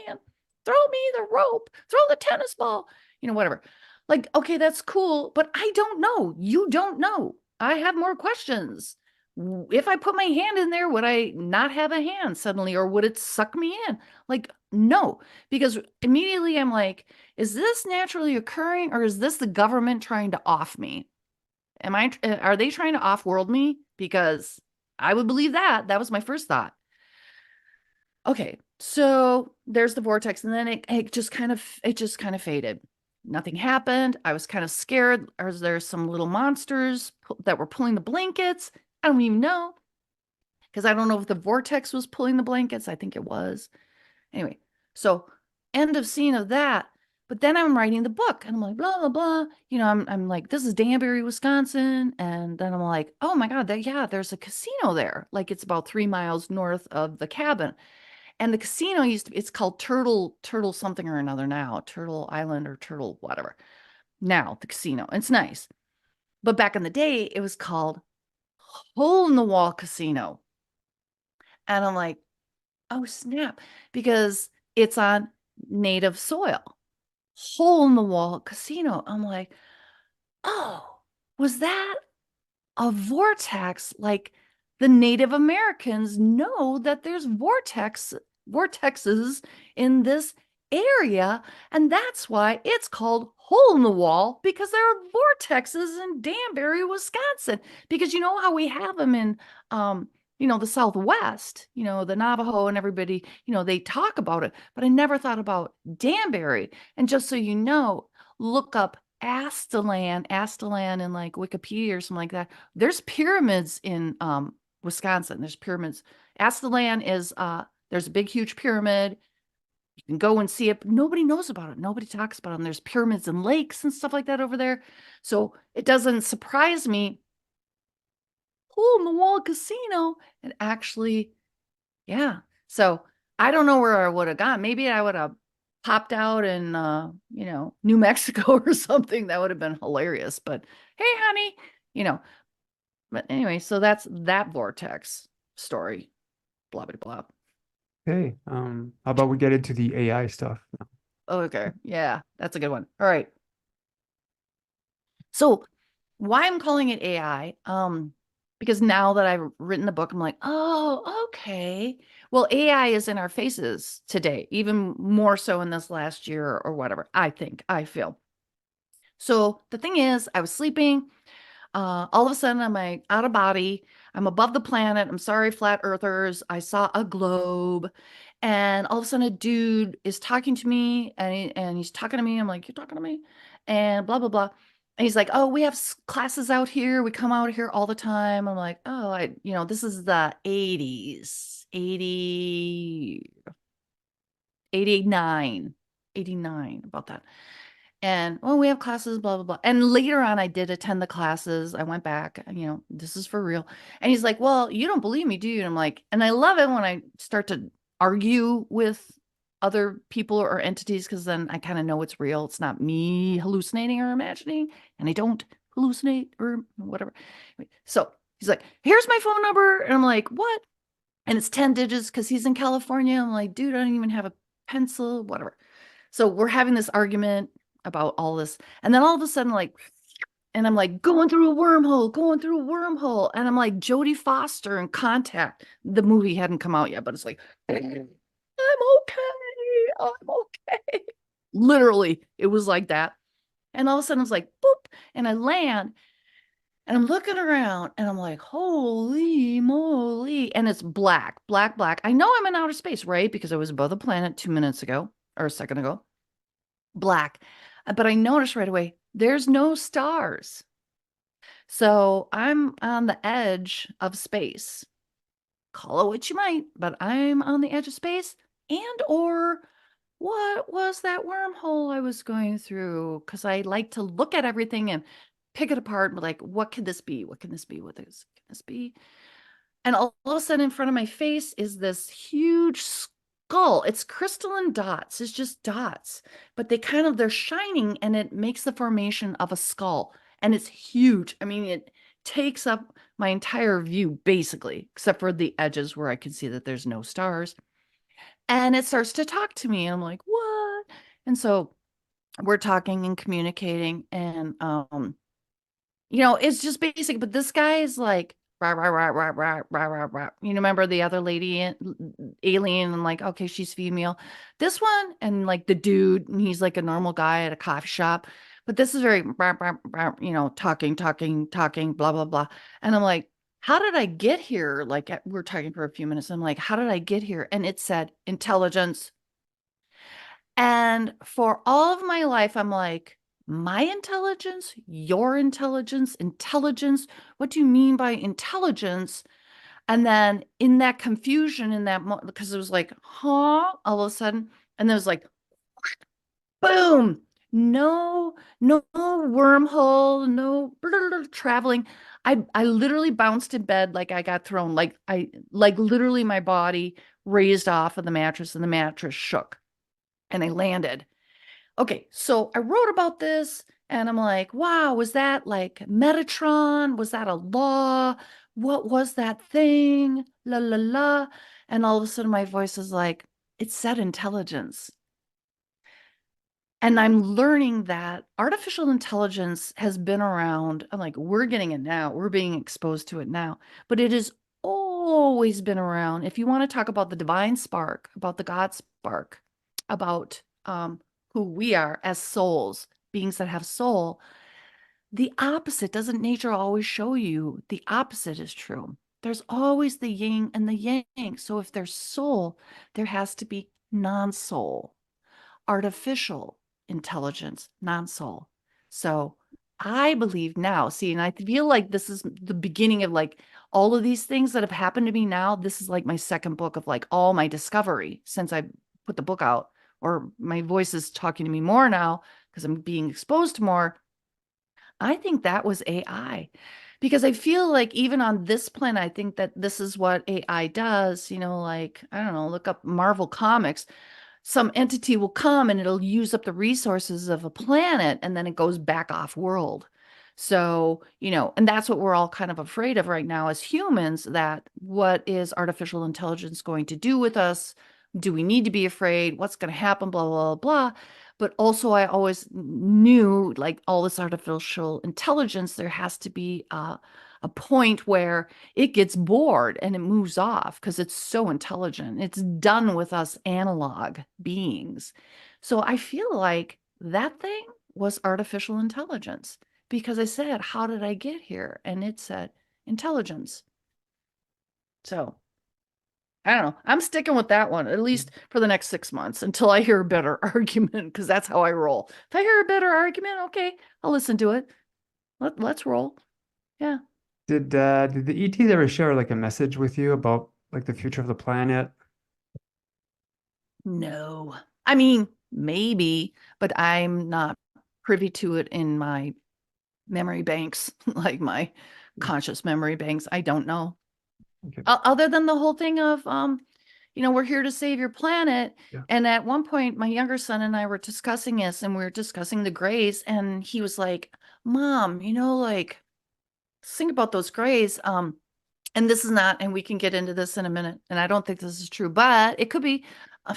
Ann, throw me the rope, throw the tennis ball, whatever. Like, okay, that's cool, but I don't know. You don't know. I have more questions. If I put my hand in there, would I not have a hand suddenly, or would it suck me in? Like, no, because immediately I'm like, is this naturally occurring, or is this the government trying to off me? Are they trying to off-world me? Because I would believe that. That was my first thought. Okay, so there's the vortex, and then it just kind of faded. Nothing happened. I was kind of scared. Or there's some little monsters that were pulling the blankets. I don't even know because I don't know if the vortex was pulling the blankets. I think it was. Anyway, so end of scene of that. But then I'm writing the book and I'm like, blah, blah, blah. I'm like, this is Danbury, Wisconsin. And then I'm like, oh my God, yeah, there's a casino there. Like it's about 3 miles north of the cabin. And the casino it's called Turtle something or another now, Turtle Island or Turtle, whatever. Now, the casino. It's nice. But back in the day, it was called Hole in the Wall Casino. And I'm like, oh, snap, because it's on native soil. Hole in the Wall Casino. I'm like, oh, was that a vortex? Like the Native Americans know that there's vortexes in this area. And that's why it's called Hole in the Wall, because there are vortexes in Danbury, Wisconsin. Because you know how we have them in, the Southwest, the Navajo and everybody, they talk about it, but I never thought about Danbury. And just so you know, look up Astalan in like Wikipedia or something like that. There's pyramids in Wisconsin. There's pyramids. Astalan is there's a big, huge pyramid. You can go and see it, but nobody knows about it. Nobody talks about it. And there's pyramids and lakes and stuff like that over there. So it doesn't surprise me. Hole in the wall casino. And actually, yeah. So I don't know where I would have gone. Maybe I would have popped out in New Mexico or something. That would have been hilarious. But hey, honey, you know. But anyway, so that's that vortex story. Blah blah blah. Hey, how about we get into the AI stuff? Okay, yeah, that's a good one. All right. So why I'm calling it AI, because now that I've written the book, I'm like, oh, okay. Well, AI is in our faces today, even more so in this last year or whatever, I feel. So the thing is, I was sleeping. All of a sudden, I'm like out of body. I'm above the planet. I'm sorry, flat earthers. I saw a globe. And all of a sudden, a dude is talking to me and he's talking to me. I'm like, you're talking to me? And blah, blah, blah. And he's like, oh, we have classes out here. We come out here all the time. I'm like, oh, this is the 80s, 80, 89, 89, about that. And oh, we have classes, blah, blah, blah. And later on, I did attend the classes. I went back, this is for real. And he's like, well, you don't believe me, do you? And I'm like, and I love it when I start to argue with other people or entities, because then I kind of know it's real. It's not me hallucinating or imagining, and I don't hallucinate or whatever. So he's like, here's my phone number. And I'm like, what? And it's 10 digits because he's in California. I'm like, dude, I don't even have a pencil, whatever. So we're having this argument about all this. And then all of a sudden, like, and I'm like going through a wormhole, going through a wormhole. And I'm like Jodie Foster in Contact. The movie hadn't come out yet, but it's like, I'm okay. I'm okay. Literally, it was like that. And all of a sudden, I was like, boop. And I land and I'm looking around and I'm like, holy moly. And it's black, black, black. I know I'm in outer space, right? Because I was above the planet 2 minutes ago or a second ago. Black. But I noticed right away, there's no stars. So I'm on the edge of space. Call it what you might, but I'm on the edge of space. And or what was that wormhole I was going through? Because I like to look at everything and pick it apart. Like, what could this be? What can this be? Can this be? And all of a sudden in front of my face is this huge skull. It's crystalline dots. It's just dots, but they're shining and it makes the formation of a skull. And it's huge. I mean, it takes up my entire view basically, except for the edges where I can see that there's no stars. And it starts to talk to me. And I'm like, what? And so we're talking and communicating and it's just basic, but this guy is like, rah, rah, rah, rah, rah, rah, rah, rah. Remember the other lady, alien, and like, okay, she's female. This one, and like the dude, and he's like a normal guy at a coffee shop. But this is very, rah, rah, rah, talking, talking, talking, blah, blah, blah. And I'm like, how did I get here? Like, we're talking for a few minutes. I'm like, how did I get here? And it said intelligence. And for all of my life, I'm like, my intelligence, your intelligence, intelligence. What do you mean by intelligence? And then in that confusion, in that moment, because it was like, huh, all of a sudden, and there was like, boom, no wormhole, no traveling. I literally bounced in bed like I got thrown, like literally my body raised off of the mattress and the mattress shook and I landed. Okay, so I wrote about this and I'm like, wow, was that like Metatron? Was that a law? What was that thing? La la la. And all of a sudden my voice is like, it said intelligence. And I'm learning that artificial intelligence has been around. I'm like, we're getting it now. We're being exposed to it now. But it has always been around. If you want to talk about the divine spark, about the God spark, about who we are as souls, beings that have soul, the opposite, doesn't nature always show you the opposite is true? There's always the yin and the yang. So if there's soul, there has to be non-soul, artificial intelligence, non-soul. So I believe now, see, and I feel like this is the beginning of like all of these things that have happened to me now. This is like my second book of like all my discovery since I put the book out, or my voice is talking to me more now because I'm being exposed to more. I think that was AI, because I feel like even on this planet, I think that this is what AI does. Like, I don't know, look up Marvel Comics. Some entity will come and it'll use up the resources of a planet, and then it goes back off world. So, and that's what we're all kind of afraid of right now as humans, that what is artificial intelligence going to do with us? Do we need to be afraid? What's going to happen? Blah, blah, blah. But also, I always knew, like, all this artificial intelligence, there has to be a point where it gets bored and it moves off because it's so intelligent. It's done with us analog beings. So I feel like that thing was artificial intelligence, because I said, how did I get here? And it said intelligence. So I don't know. I'm sticking with that one, at least for the next 6 months, until I hear a better argument, because that's how I roll. If I hear a better argument, okay, I'll listen to it. Let's roll. Yeah. Did the ETs ever share like a message with you about like the future of the planet? No. I mean, maybe, but I'm not privy to it in my memory banks, like my conscious memory banks. I don't know. Okay. Other than the whole thing of, we're here to save your planet. Yeah. And at one point, my younger son and I were discussing this, and we were discussing the grays, and he was like, Mom, like, think about those grays. And this is not, and we can get into this in a minute. And I don't think this is true, but it could be. uh,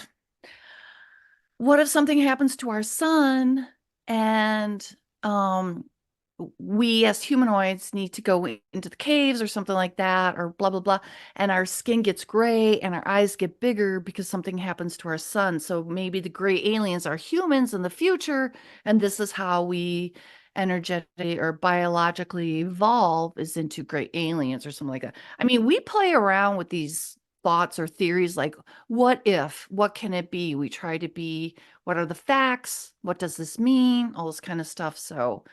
what if something happens to our son, and um we as humanoids need to go into the caves or something like that, or blah blah blah, and our skin gets gray and our eyes get bigger because something happens to our son? So maybe the gray aliens are humans in the future, and this is how we energetically or biologically evolve, is into gray aliens or something like that. I mean, we play around with these thoughts or theories, like, what if, what can it be? We try to be, what are the facts? What does this mean? All this kind of stuff. So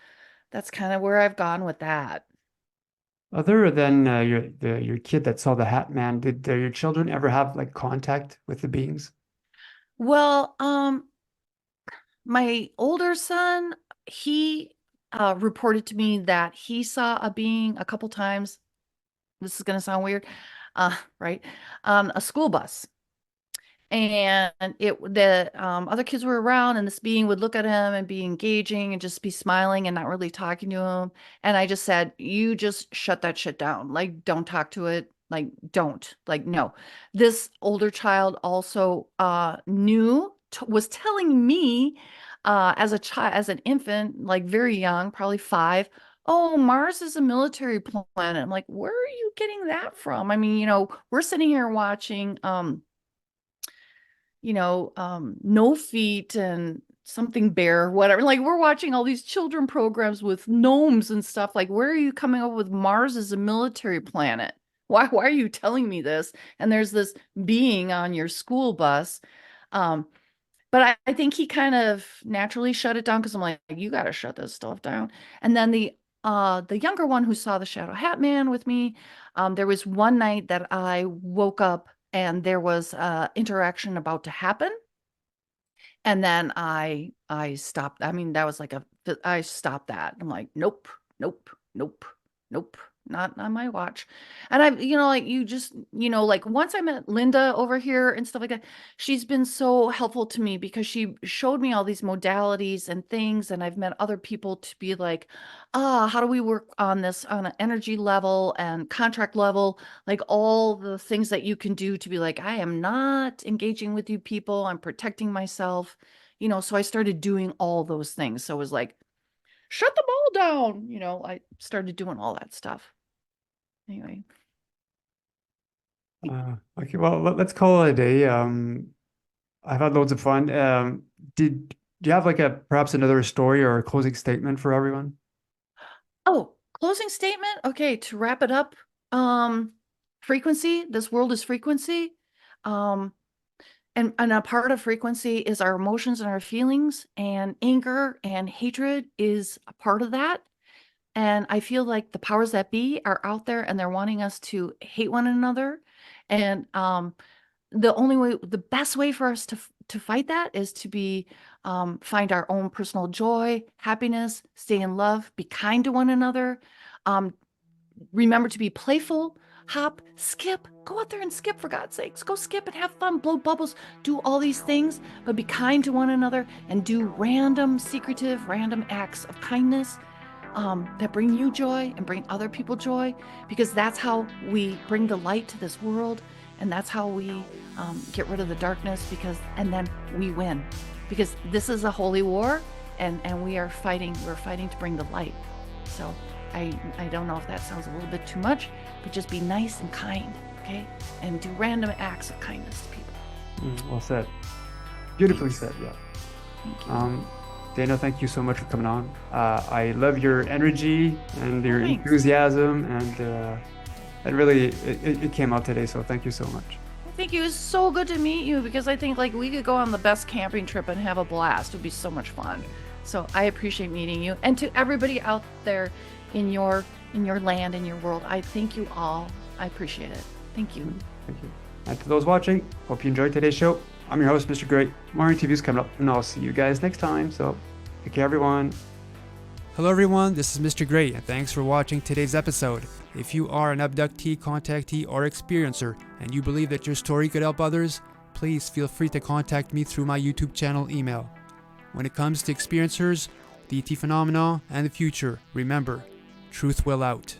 that's kind of where I've gone with that. Other than your kid that saw the Hat Man, did your children ever have like contact with the beings? Well, my older son, he reported to me that he saw a being a couple times. This is going to sound weird, right? A school bus. And the other kids were around, and this being would look at him and be engaging and just be smiling and not really talking to him. And I just said, you just shut that shit down. Like, don't talk to it. Like, don't. Like, no. This older child also was telling me, as a child, as an infant, like very young, probably 5, oh, Mars is a military planet. I'm like, where are you getting that from? I mean, we're sitting here watching No Feet and Something Bear, whatever. Like, we're watching all these children programs with gnomes and stuff. Like, where are you coming up with Mars as a military planet? Why are you telling me this? And there's this being on your school bus. Um, but I think he kind of naturally shut it down, because I'm like, you got to shut this stuff down. And then the younger one, who saw the Shadow Hatman with me, there was one night that I woke up and there was interaction about to happen, and then I stopped. I mean, that was like I stopped that. I'm like, nope, nope, nope, nope, not on my watch. And I've, like, you just, like, once I met Linda over here and stuff like that, she's been so helpful to me, because she showed me all these modalities and things. And I've met other people to be like, how do we work on this on an energy level and contract level? Like, all the things that you can do to be like, I am not engaging with you people. I'm protecting myself. So I started doing all those things. So it was like, shut the ball down. I started doing all that stuff. Anyway. Okay, well, let's call it a day. I've had loads of fun. Do you have like a perhaps another story or a closing statement for everyone? Oh, closing statement. Okay, to wrap it up, frequency. This world is frequency. Um, and a part of frequency is our emotions and our feelings, and anger and hatred is a part of that. And I feel like the powers that be are out there and they're wanting us to hate one another. And the best way for us to fight that is to be find our own personal joy, happiness, stay in love, be kind to one another. Um, Remember to be playful, hop, skip, go out there and skip for God's sakes. Go skip and have fun, blow bubbles, do all these things, but be kind to one another and do random, secretive, random acts of kindness that bring you joy and bring other people joy, because that's how we bring the light to this world, and that's how we get rid of the darkness. And then we win, because this is a holy war, and we are fighting. We're fighting to bring the light. So I don't know if that sounds a little bit too much, but just be nice and kind, okay, and do random acts of kindness to people. Well said. Beautifully Thanks. said. Yeah. Thank you. Dana, thank you so much for coming on. I love your energy and your Thanks. enthusiasm, and it really it came out today. So thank you so much. Thank you. It's so good to meet you, because I think like we could go on the best camping trip and have a blast. It would be so much fun. So I appreciate meeting you, and to everybody out there in your land, in your world, I thank you all. I appreciate it. Thank you. Thank you. And to those watching, hope you enjoyed today's show. I'm your host, Mr. Great. More interviews coming up, and I'll see you guys next time. So take care, everyone. Hello, everyone. This is Mr. Great, and thanks for watching today's episode. If you are an abductee, contactee, or experiencer, and you believe that your story could help others, please feel free to contact me through my YouTube channel email. When it comes to experiencers, the ET phenomena, and the future, remember, truth will out.